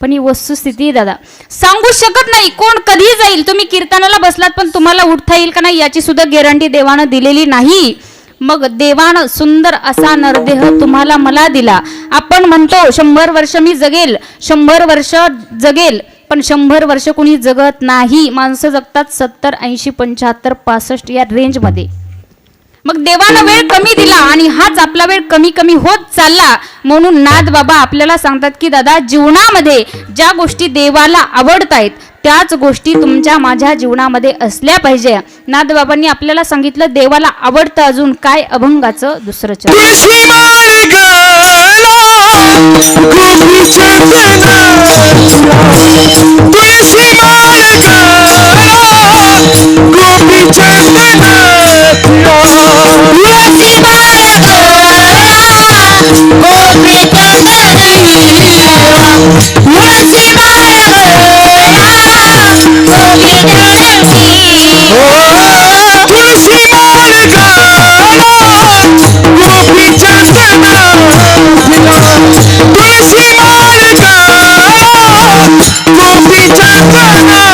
पण ही वस्तुस्थिती दादा सांगू शकत नाही कोण कधी जाईल. तुम्ही कीर्तनाला बसलात पण तुम्हाला उठता येईल का नाही याची सुद्धा गॅरंटी देवानं दिलेली नाही. मग देवानं सुंदर असा नरदेह तुम्हाला मला दिला. आपण म्हणतो 100 वर्ष मी जगेल, 100 वर्ष जगेल, पण 100 वर्ष कोणी जगत नाही. माणसं जगतात 70, 80, 75, 65 या रेंजमध्ये. मग देवानं वेळ कमी दिला आणि हाच आपला वेळ कमी कमी होत चालला. म्हणून नाथ बाबा आपल्याला सांगतात की दादा जीवनामध्ये ज्या गोष्टी देवाला आवडतायत त्याच गोष्टी तुमच्या माझ्या जीवनामध्ये असल्या पाहिजे. नाथ बाबांनी आपल्याला सांगितलं देवाला आवडतं अजून काय? अभंगाचं दुसरं चरण. तुळशी मार्गाला गोपी चंदनाला. तुळशी मार्गाला गोपी चंदनाला. तुळशी मार्गाला गोपी चंदनाला. तुळशी तुळशी मार्गाला गोपी चंदनाला. तुळशी मार्गाला गोपी चंदनाला.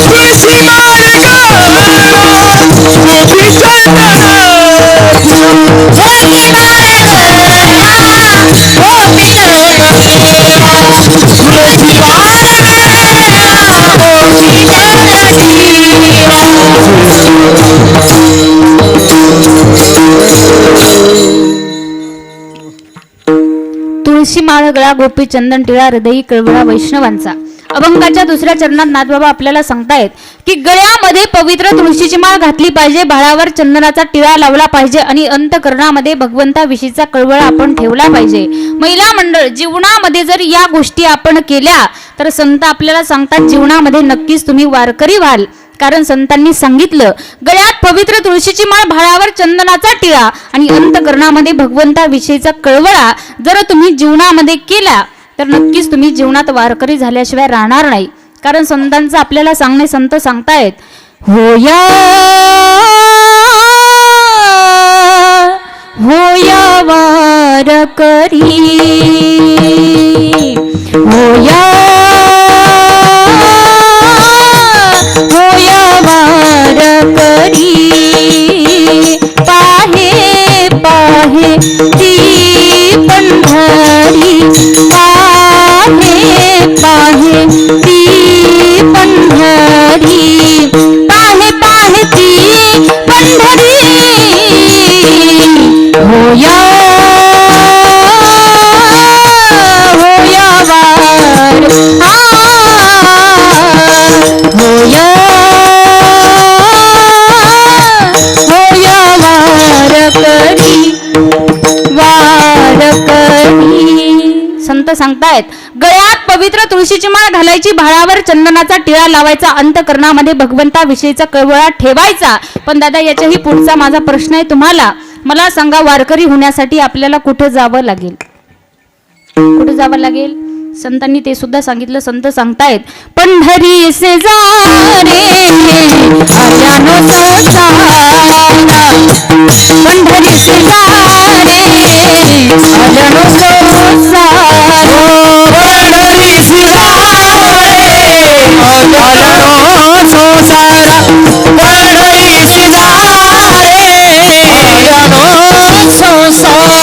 तुळशी मार्गाला गोपी चंदनाला. तुळशी माळ गळा गोपी चंदन टिळा हृदयी कळवळा वैष्णवांचा. अभंगाच्या दुसऱ्या चरणात नाथबाबा आपल्याला सांगतायत की गळ्यामध्ये पवित्र तुळशीची माळ घातली पाहिजे, भाळावर चंदनाचा टिळा लावला पाहिजे आणि अंतकरणामध्ये भगवंताविषयीचा कळवळा आपण ठेवला पाहिजे. महिला मंडळ, जीवनामध्ये जर या गोष्टी आपण केल्या तर संत आपल्याला सांगतात जीवनामध्ये नक्कीच तुम्ही वारकरी व्हाल. कारण संतांनी सांगितलं गळ्यात पवित्र तुळशीची माळ, भाळावर चंदनाचा टिळा आणि अंतकरणामध्ये भगवंताविषयीचा कळवळा जर तुम्ही जीवनामध्ये केला तर नक्कीच तुम्ही जीवनात वारकरी झाल्याशिवाय राहणार नाही. कारण संतांचं आपल्याला सांगणे संत सांगतायत होया होया वारकरी होया होया वारकरी पाहे पाहे ती पंढरी होया होया वार होया होया वार करी संत सांगतायत गळ्यात पवित्र तुळशीची माळ घालायची, भाळावर चंदनाचा टिळा लावायचा, अंतकरणामध्ये भगवंताविषयीचा कळवळा ठेवायचा. पण दादा याच्याही पुढचा माझा प्रश्न आहे तुम्हाला, मला सांगा वारकरी होण्यासाठी आपल्याला कुठे जावं लागेल? कुठे जावं लागेल? संतांनी ते सुद्धा सांगितलं. संत सांगतायत पंढरी से जा रे आल्यानो संसारा, पंढरी से जा रे आल्यानो संसारा, पंढरी सिरा रे आल्यानो संसारा, पंढरी सिरा रे आल्यानो संसारा.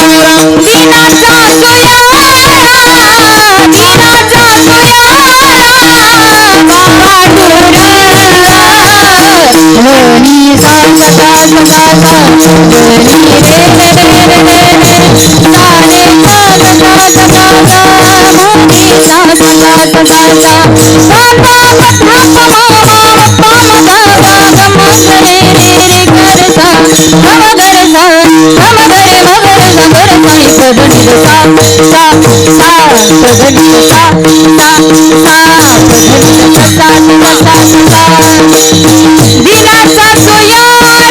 दिनाचा दिनाचा सोयारा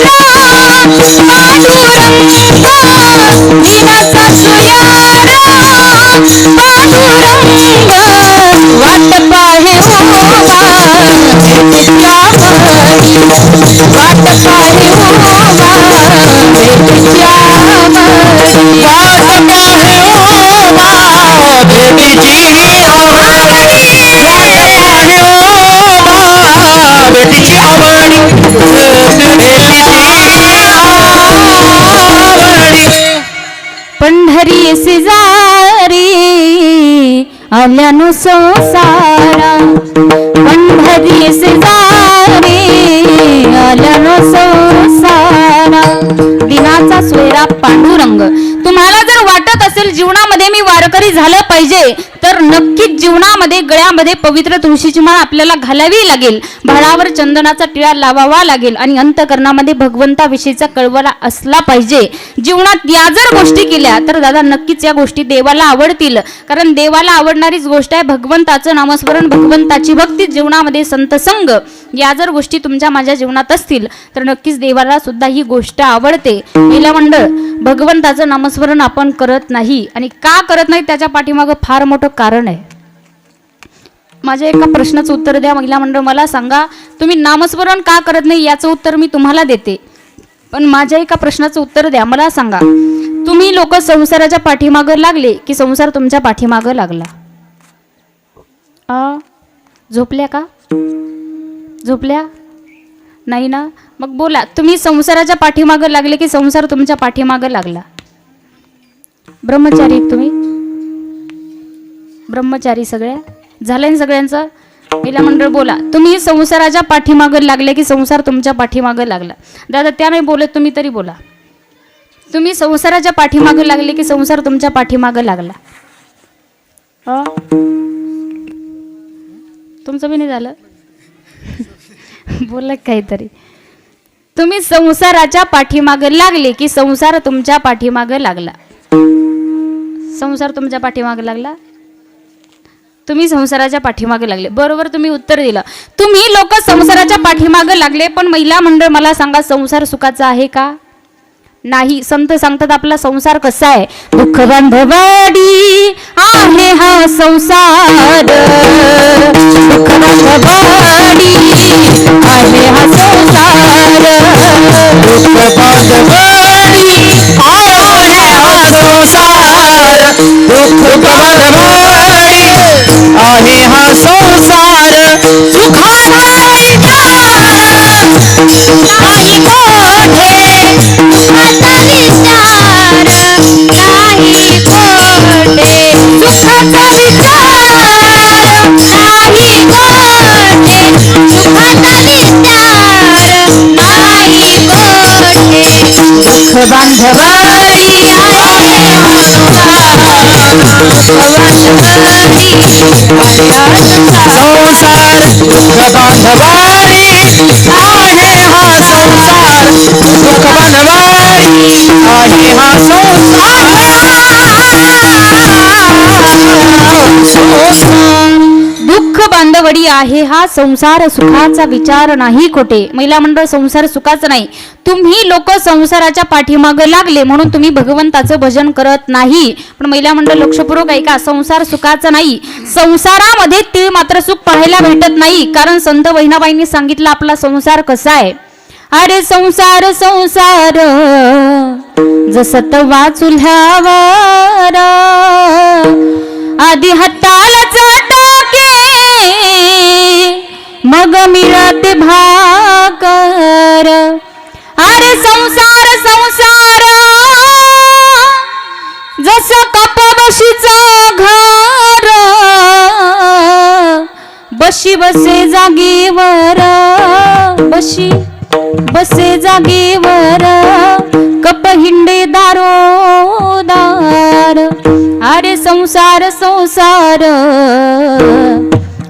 पांडुरंग, दिनाचा सोयारा पांडुरंग, वाट पाहे उभा भेटीच्या मळी, वाट पाहे उभा भेटीच्या मळी, वाट पाहे उभा भेटीची आवडी, वाट पाहे उभा भेटीची आवडी, भेटीची आवडी. पंढरी शेजारी आल्यानो संसारा, पंढरी शेजारी आल्यानो संसारा. दिनाचा सोयरा पांडुरंग. तुम्हाला जर वाटत असेल जीवनामध्ये मी वारकरी झालं पाहिजे, तर नक्कीच जीवनामध्ये गळ्यामध्ये पवित्र तुळशीची माळ आपल्याला घालावी लागेल, भाळावर चंदनाचा टिळा लावावा लागेल आणि अंतकरणामध्ये भगवंताविषयीचा कळवळा असला पाहिजे. जीवनात या जर गोष्टी केल्या तर दादा नक्कीच या गोष्टी देवाला आवडतील, कारण देवाला आवडणारीच गोष्ट आहे भगवंताचं नामस्मरण, भगवंताची भक्ती, जीवनामध्ये संतसंग. या जर गोष्टी तुमच्या माझ्या जीवनात असतील तर नक्कीच देवाला सुद्धा ही गोष्ट आवडते. महिला मंडळ, भगवंताचं नामस्मरण आपण करत नाही आणि का करत नाही त्याच्या पाठीमागं फार मोठं कारण आहे. माझ्या एका प्रश्नाचं उत्तर द्या महिला मंडळ. मला सांगा तुम्ही नामस्मरण का करत नाही याचं उत्तर मी तुम्हाला देते, पण माझ्या एका प्रश्नाचं उत्तर द्या. मला सांगा तुम्ही लोक संसाराच्या पाठीमागं लागले की संसार तुमच्या पाठीमागं लागला? झोपल्या का? झोपल्या नाही ना? मग बोला, तुम्ही संसाराच्या पाठीमागं लागले की संसार तुमच्या पाठीमागं लागला? ब्रह्मचारी तुम्ही? ब्रह्मचारी सगळ्या झालंय सगळ्यांचं? महिला मंडळ बोला, तुम्ही संसाराच्या पाठीमागं लागले की संसार तुमच्या पाठीमागं लागला? दादा त्या नाही बोलत, तुम्ही तरी बोला. तुम्ही संसाराच्या पाठीमागं लागले की संसार तुमच्या पाठीमागं लागला? तुमचं बी नाही झालं? बोला काहीतरी. तुम्ही संसाराच्या पाठीमागं लागले की संसार तुमच्या पाठीमागं लागला? संसार तुमच्या पाठीमागं लागला? तुम्ही संसाराच्या पाठीमागे लागले, बरोबर तुम्ही उत्तर दिलं. तुम्ही लोक संसाराच्या पाठीमागे लागले, पण महिला मंडळ मला सांगा संसार सुखाचा आहे का? नाही. संत सांगतात आपला संसार कसा आहे? दुःख बांधवाडी आहे हा संसार, दुःख बांधवाडी आहे हा संसार, दुःख बांधवाडी आहे हा संसार, दुःख बांधवाडी आहे हा संसार. सुखाचा विचार नाही कोठे, सुखाचा विचार नाही कोठे, सुखाचा विचार नाही कोठे, सुखाचा विचार नाही कोठे, दुःख आहे हा संसार. दुःख बांधवडी आहे हा संसार, सुखाचा विचार नाही खोटे. महिला मंडळ, संसार सुखाचा नाही. तुम्ही लोक संसाराच्या पाठीमागे लागले म्हणून तुम्ही भगवंताचं भजन करत नाही. पण महिला मंडळ लक्षपूर्वक ऐका, संसार सुखाचा नाही. संसारामध्ये तीळ मात्र सुख पाहायला भेटत नाही. कारण संत बहिणाबाईंनी सांगितलं आपला संसार कसा आहे. अरे संसार संसार जसं तवा चुल्ह्यावर, आधी हाताला चाटाके मग मिळते भाकर. अरे संसार संसार जसं कपाबशीचं घर, बशी बसे जागेवर, बशी बसे जागेवर, कप हिंडे दारोदार. अरे संसार संसार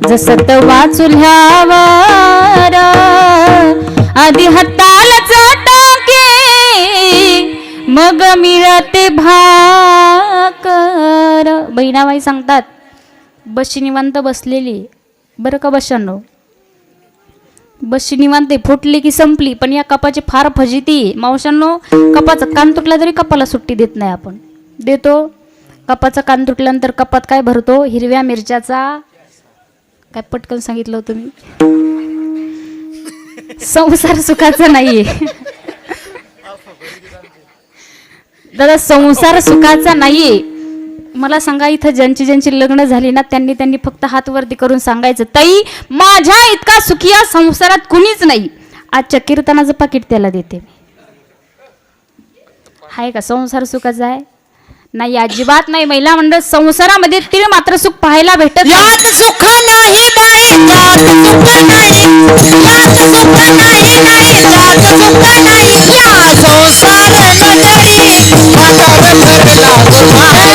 जसं तवा चुल्ह्यावर, आधी हाताला चाटाके मग मिळते भाकर. बहिणाबाई सांगतात बशी निवांत बसलेली बरं का बशांनो, बशी निवांते फुटली की संपली. पण या कपाची फार फजिती मावशांनो. कपाचा कान तुटला तरी कपाला सुट्टी देत नाही आपण. देतो कपाचा कान तुटल्यानंतर कपात काय भरतो, हिरव्या मिरच्याचा. काय पटकन सांगितलं होतं मी. संसार सुखाचा नाहीये दादा, संसार सुखाचा नाहीये. मला सांगा, इथं ज्यांची ज्यांची लग्न झाली ना त्यांनी फक्त हात वरती करून सांगायचं, ताई माझ्या इतका सुखी या संसारात कुणीच नाही. आजच्या कीर्तनाचं पाकिट त्याला देते मी. आहे का संसार सुखाचा आहे? नाही, अजिबात नाही. महिला मंडळ, संसारामध्ये तीळ मात्र सुख पाहायला भेटत यात सुख नाही बाई, यात सुख नाही, यात सुख नाही, नाही यात सुख नाही. या संसार नगरी वातार भरला गुहाय,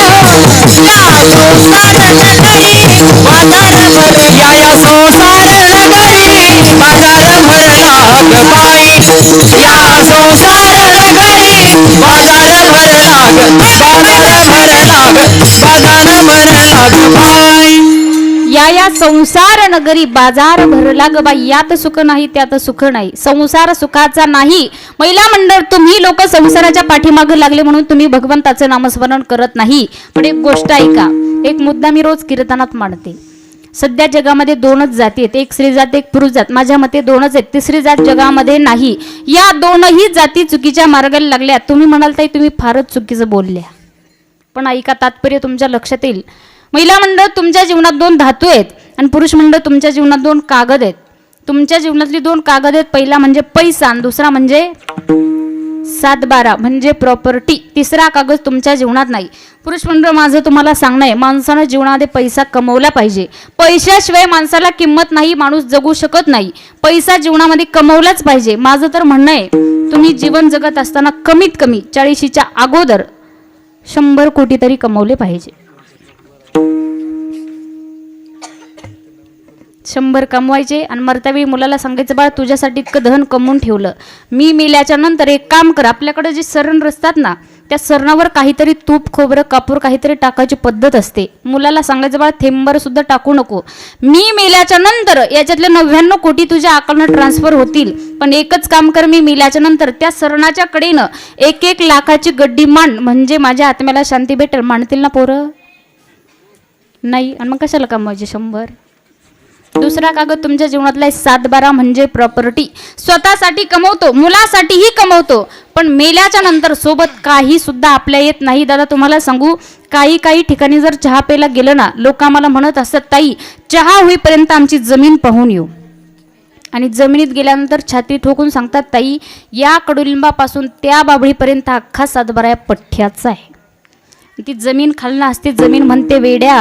या संसार नगरी वातार भर, या संसार नगरी बाजार भरला गबाई, या संसार नगरी बाजार भरला बाजार भरला बाजार भरला गबाई. या संसार नगरी बाजार भरला ग बाई, यात सुख नाही त्यात सुख नाही. संसार सुखाचा नाही. महिला मंडळ, तुम्ही लोक संसाराच्या पाठीमागे लागले म्हणून तुम्ही भगवंताचं नामस्मरण करत नाही. पण एक गोष्ट ऐका, एक मुद्दा मी रोज कीर्तनात मांडते. सध्या जगामध्ये दोनच जाती आहेत, एक स्त्री जात एक पुरुष जात. माझ्या मते दोनच आहेत, तिसरी जात जगामध्ये नाही. या दोनही जाती चुकीच्या मार्गाला लागल्या. तुम्ही म्हणाल ताई तुम्ही फारच चुकीचं बोलल्या, पण ऐका तात्पर्य तुमच्या लक्षात येईल. महिला मंडळ, तुमच्या जीवनात दोन धातू आहेत आणि पुरुष मंडळ तुमच्या जीवनात दोन कागद आहेत. तुमच्या जीवनातली दोन कागद आहेत, पहिला म्हणजे पैसा आणि दुसरा म्हणजे 7/12 म्हणजे प्रॉपर्टी. तिसरा कागद तुमच्या जीवनात नाही. पुरुष मंडळ, माझं तुम्हाला सांगणं आहे, माणसानं जीवनामध्ये पैसा कमवला पाहिजे. पैशाशिवाय माणसाला किंमत नाही, माणूस जगू शकत नाही. पैसा जीवनामध्ये कमवलाच पाहिजे. माझं तर म्हणणं आहे, तुम्ही जीवन जगत असताना कमीत कमी 40च्या अगोदर 100 कोटी तरी कमवले पाहिजे. 100 कमवायचे आणि मरतावेळी मुलाला सांगायचं, बाळा तुझ्यासाठी इतकं धन कमवून ठेवलं, मी मेल्याच्या नंतर एक काम कर, आपल्याकडे जे सरण असतात ना त्या सरणावर काहीतरी तूप खोबरं कापूर काहीतरी टाकायची पद्धत असते. मुलाला सांगायचं, बाळा थेंबर सुद्धा टाकू नको, मी मेल्याच्या नंतर याच्यातले 99 कोटी तुझ्या अकाउंटला ट्रान्सफर होतील, पण एकच काम कर, मी मेल्याच्या नंतर त्या सरणाच्या कडेनं 1-1 लाखाची गड्डी मांड, म्हणजे माझ्या आत्म्याला शांती भेटेल. मांडतील ना पोरं? नाही. आणि मग कशाला कमवायचे 100? दुसरा कागद तुमच्या जीवनातला 7/12 म्हणजे प्रॉपर्टी. स्वतःसाठी कमवतो, मुलासाठीही कमवतो, पण मेल्याच्या नंतर सोबत काही सुद्धा आपल्या येत नाही. दादा तुम्हाला सांगू, काही ठिकाणी जर चहा प्यायला गेलं ना, लोक आम्हाला म्हणत असतात, ताई चहा होईपर्यंत आमची जमीन पाहून येऊ. आणि जमिनीत गेल्यानंतर छाती ठोकून सांगतात, ताई या कडुलिंबापासून त्या बाबळीपर्यंत अख्खा 7/12 पठ्ठ्याचा आहे. ती जमीन खालना असते. जमीन म्हणते, वेड्या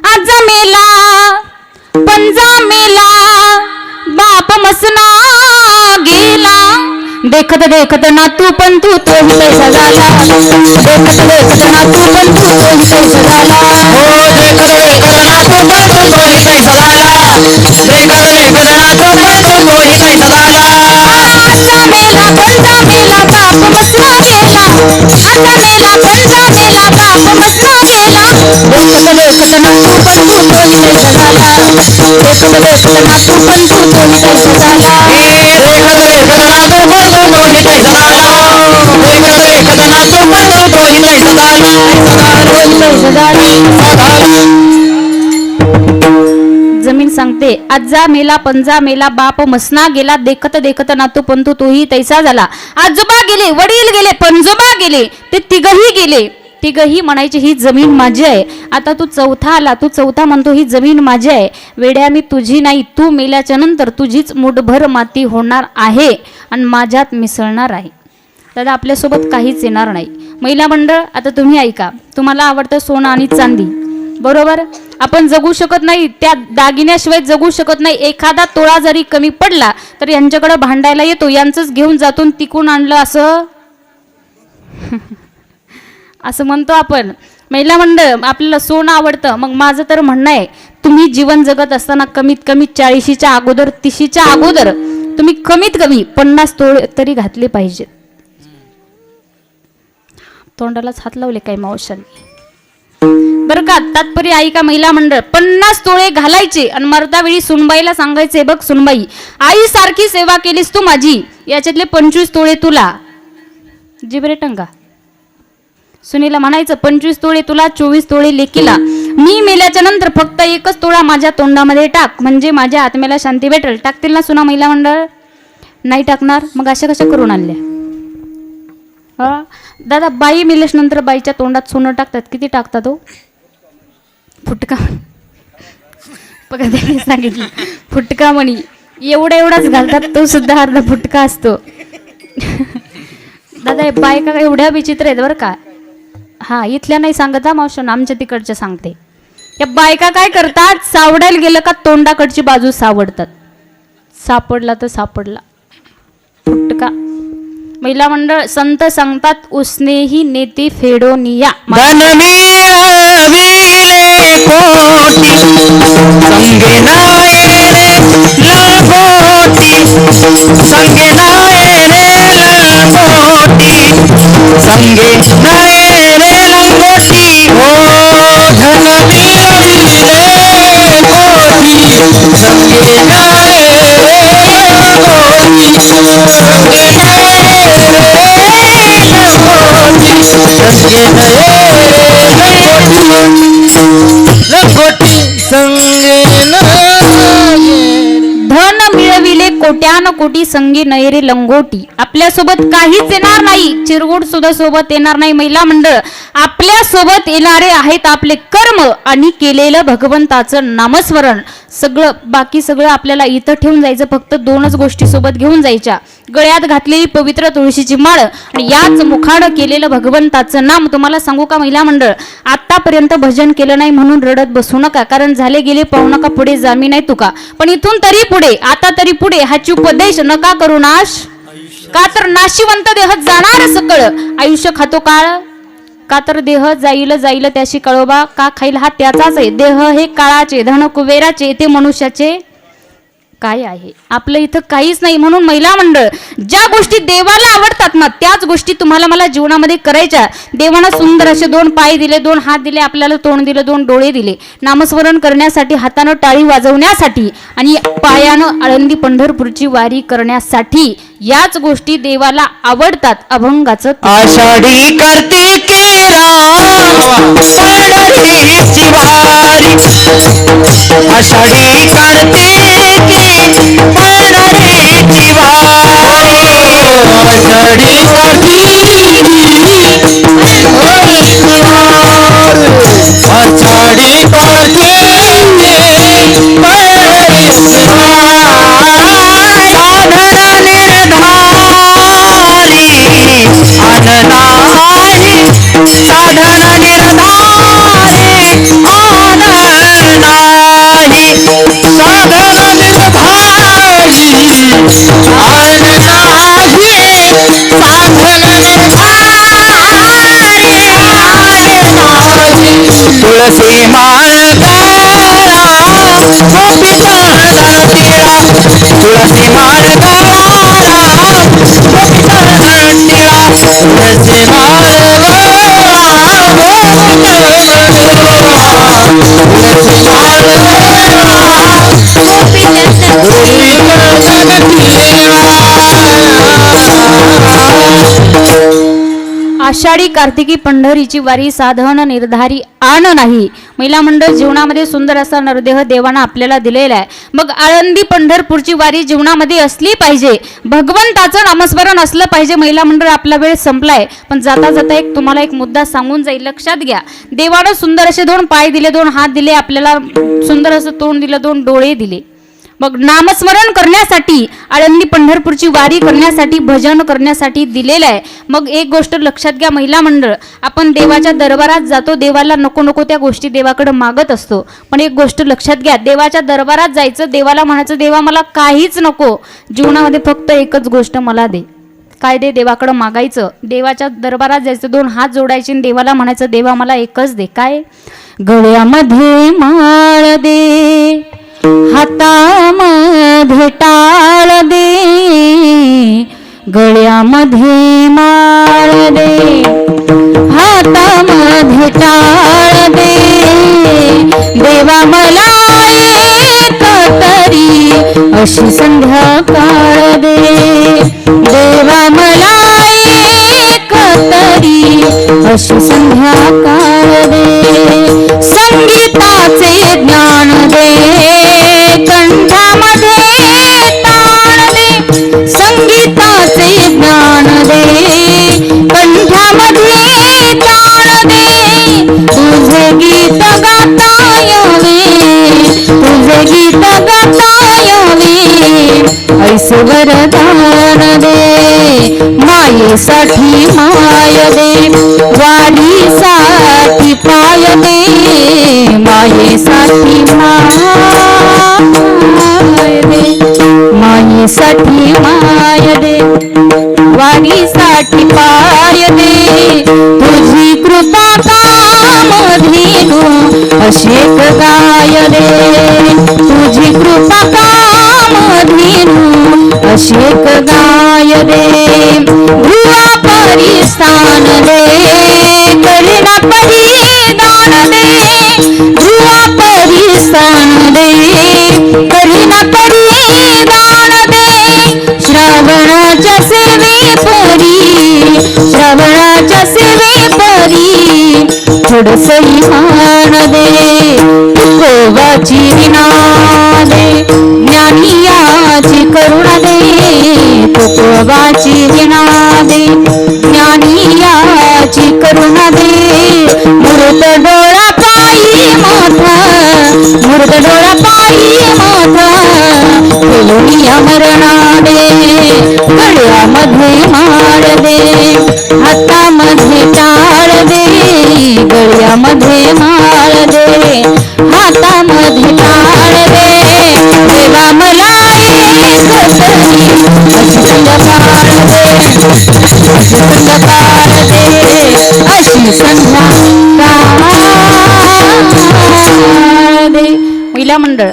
आज मेला पंजा मेला बाप मसना गेला, देखत देखत ना तू पण तू तोही पैसा झाला, देखत देखत ना तू पण तू तोही पैसा झाला, हो देखत देखत ना तू पण तू तोही पैसा झाला, देखत देखत ना तू पण तू तोही पैसा झाला. आज मेला पंजा मेला बाप मसना गेला, आता मेला पंजा मेला बाप मसना गेला देखत देखत नातू पण तू तोही कैसा झाला देखत देखत नातू पण तू तोही कैसा झाला जमीन सांगते आजा मेला पंजा मेला बाप मसना गेला देखत देखत नातू पंतू तोही तैसा झाला आजोबा गेले वडील गेले पंजोबा गेले ते तिघही गेले तिघही म्हणायचे ही जमीन माझी आहे आता तू चौथा आला तू चौथा म्हणतो ही जमीन माझी आहे वेड्या मी तुझी नाही तू मेल्याच्या नंतर तुझीच मुठभर माती होणार आहे आणि माझ्यात मिसळणार आहे दादा आपल्यासोबत काहीच येणार नाही महिला मंडळ आता तुम्ही ऐका तुम्हाला आवडतं सोनं आणि चांदी बरोबर आपण जगू शकत नाही त्या दागिन्याशिवाय जगू शकत नाही एखादा तोळा जरी कमी पडला तर यांच्याकडे भांडायला येतो यांचंच घेऊन जातून तिकून आणलं असं असं म्हणतो आपण महिला मंडळ आपल्याला सोनं आवडतं मग माझं तर म्हणणं आहे तुम्ही जीवन जगत असताना कमीत कमी 40च्या अगोदर 30च्या अगोदर तुम्ही कमीत कमी 50 तोळे तरी घातले पाहिजेत तोंडालाच हात लावले काय मावशांनी बरं का तात्पर्य ऐका महिला मंडळ 50 तोळे घालायचे आणि मरतावेळी सुनबाईला सांगायचे बघ सुनबाई आई सारखी सेवा केलीस तू माझी याच्यातले 25 तोळे तुला जिबरे टंगा सुनीला म्हणायचं 25 तोळे तुला 24 तोळे लेकीला मी मेल्याच्या नंतर फक्त एकच तोळा माझ्या तोंडामध्ये टाक म्हणजे माझ्या आत्म्याला शांती भेटेल टाकतील ना सुना महिला मंडळ नाही टाकणार मग अशा कशा करून आणल्या हा दादा बाई मेल्याच्या नंतर बाईच्या तोंडात सोनं टाकतात किती टाकतात हो फुटका बघा त्यांनी सांगितलं फुटका म्हणी एवढाच घालतात तो सुद्धा अर्धा फुटका असतो दादा हे बायका एवढ्या विचित्र आहेत बरं का हा इथल्या नाही सांगत हा मावशन आमच्या तिकडच्या सांगते या बायका काय करतात सावडायला गेलं का तोंडाकडची बाजू सावडतात सापडला तर सापडला फुटका महिला मंडळ संत सांगतात उसनेही नेती फेडोनिया धन मिळविले कोट्यान कोटी संगी नयरे लंगोटी आपल्यासोबत काहीच येणार नाही चिरगुड सुद्धा सोबत येणार नाही महिला मंडळ आपल्या सोबत येणारे आहेत आपले कर्म आणि केलेलं भगवंताचं नामस्मरण सगळं बाकी सगळं आपल्याला इथं ठेवून जायचं फक्त 2च गोष्टी सोबत घेऊन जायच्या गळ्यात घातलेली पवित्र तुळशीची माळ आणि याच मुखाडं केलेलं भगवंताचं नाम तुम्हाला सांगू का महिला मंडळ आतापर्यंत भजन केलं नाही म्हणून रडत बसू नका कारण झाले गेले पाहू नका पुढे जामी नाही तुका पण इथून तरी पुढे आता तरी पुढे हाची उपदेश नका करू नाश का तर नाशिवंत देह जाणार सकळ आयुष्य खातो काळ का तर देह जाईल जाईल त्याशी कळोबा का खाईल हा त्याचाच आहे देह हे काळाचे धन कुबेराचे ते मनुष्याचे काय आहे आपलं इथं काहीच नाही म्हणून महिला मंडळ ज्या गोष्टी देवाला आवडतात ना त्याच गोष्टी तुम्हाला मला जीवनामध्ये करायच्या देवानं सुंदर असे 2 पाय दिले 2 हात दिले आपल्याला तोंड दिलं 2 डोळे दिले नामस्मरण करण्यासाठी हातानं टाळी वाजवण्यासाठी आणि पायानं आळंदी पंढरपूरची वारी करण्यासाठी याच गोष्टी देवाला आवडतात अभंगाचं आषाढी कार्तिकेरा पंढरीची वारी आषाढी कार्तिकी पंढरीची वारी आषाढी आषाढी तुळसी माळ तुळसी माळ तुळशी माळ आषाढी कार्तिकी पंढरीची वारी साधन निर्धारी आण नाही. महिला मंडळ जीवनामध्ये सुंदर असा नरदेह देवानं आपल्याला दिलेला आहे. मग आळंदी पंढरपूरची वारी जीवनामध्ये असली पाहिजे. भगवंताचं नामस्मरण असलं पाहिजे. महिला मंडळ आपला वेळ संपलाय, पण जाता जाता तुम्हाला एक मुद्दा सांगून जाईल, लक्षात घ्या. देवानं सुंदर असे 2 पाय दिले, 2 हात दिले, आपल्याला सुंदर असं तोंड दिलं, 2 डोळे दिले. मग नामस्मरण करण्यासाठी, आळंदी पंढरपूरची वारी करण्यासाठी, भजन करण्यासाठी दिलेलं आहे. मग एक गोष्ट लक्षात घ्या महिला मंडळ, आपण देवाच्या दरबारात जातो, देवाला नको नको त्या गोष्टी देवाकडे मागत असतो. पण एक गोष्ट लक्षात घ्या, देवाच्या दरबारात जायचं, देवाला म्हणायचं देवा मला काहीच नको, जीवनामध्ये फक्त एकच गोष्ट मला दे. काय दे? देवाकडं मागायचं. देवाच्या दरबारात जायचं, 2 हात जोडायचे आणि देवाला म्हणायचं देवा मला एकच दे. काय? गळ्यामध्ये माळ दे, हातामध्ये टाळ दे, गळ्यामध्ये माळ दे, हातामध्ये टाळ दे, देवा मला एक तरी अशी संध्याकाळ दे, देवा मला एक तरी अशी संध्याकाळ दे, संगीताचे ज्ञान दे, कंठामध्ये ताण दे, संगीताचे ज्ञान दे, कंठामध्ये ताण दे, तुझे गीत गाता यावे, तुझे गीत गाता यावे, ऐसे वरदान दे, मायेसाठी माय दे, वाढीसाठी पाय दे, मायेसाठी माय दे, मायेसाठी माय दे, वाढीसाठी पाय दे, तुझी कृपा कामधेनु अशेक गाय दे, तुझी कृपा कामधेनु अशेक गाय दे, ध्रुवा परिस्थान दे, करुणा परिदान दे, ध्रुवा परिस्थान दे, करुणा परिदान दे, श्रावणाच्या सेवे परी, श्रावणाच्या सेवे परी, थोडस इमान दे, तुकोबाची विना दे, ज्ञानियाची करुणा दे, तुकोबाची विना दे, ज्ञानियाची करुणा दे, मूर्त डोळा पायी माथा, मूर्त डोळा पायी माथा, बोलूया मरणा दे, गळ्यामध्ये माळ दे, हातामध्ये टाळ दे, गळ्यामध्ये माळ दे, हातामध्ये टाळ दे, देवा मला एक तरी अशी संध्याकाळ दे, अशी संध्याकाळ दे, अशी संध्याकाळ दे. महिला मंडळ,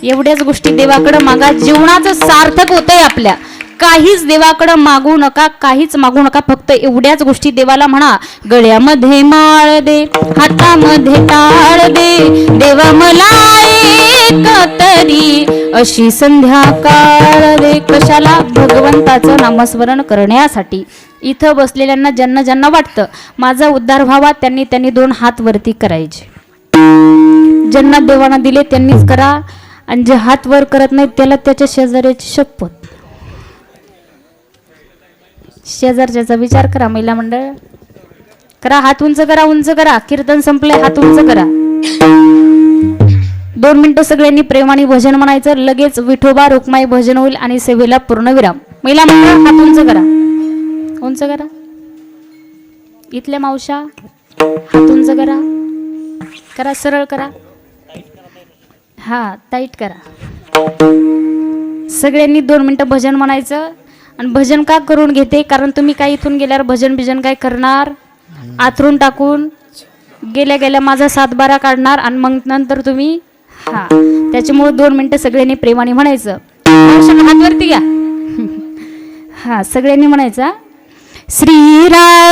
एवढ्याच गोष्टी देवाकडं मागा, जीवनाचं सार्थक होतंय आपल्या. काहीच देवाकडं मागू नका, काहीच मागू नका, फक्त एवढ्याच गोष्टी देवाला म्हणा, गळ्यामध्ये माळ दे, हातामध्ये टाळ दे, देवा मला एक तरी अशी संध्याकाळ दे. कशाला? भगवंताचं नामस्मरण करण्यासाठी. इथं बसलेल्यांना ज्यांना ज्यांना वाटतं माझा उद्धार व्हावा, त्यांनी 2 हात वरती करायचे. ज्यांना देवानं दिले त्यांनीच करा, आणि जे हात वर करत नाहीत त्याला त्याच्या शेजाऱ्याची शपथ. शेजारच्याचा विचार करा महिला मंडळ, करा. हात उंच करा, उंच करा. कीर्तन संपलंय, हात उंच करा. 2 मिनिटं सगळ्यांनी प्रेमाने भजन म्हणायचं. लगेच विठोबा रुक्माई भजन होईल आणि सेवेला पूर्णविराम. महिला मंडळ हात उंच करा, उंच करा. इथल्या मावशा हात उंच करा, करा, सरळ करा, हा टाईट करा. सगळ्यांनी 2 मिनिटं भजन म्हणायचं. आणि भजन का करून घेते? कारण तुम्ही काय इथून गेल्यावर भजन काय करणार? आथरून टाकून गेल्या गेल्या माझा 7-12 काढणार आणि मग नंतर तुम्ही हा, त्याच्यामुळे 2 मिनिटं सगळ्यांनी प्रेमाने म्हणायचं. हात वरती घ्या. हा, सगळ्यांनी म्हणायचं. श्रीराम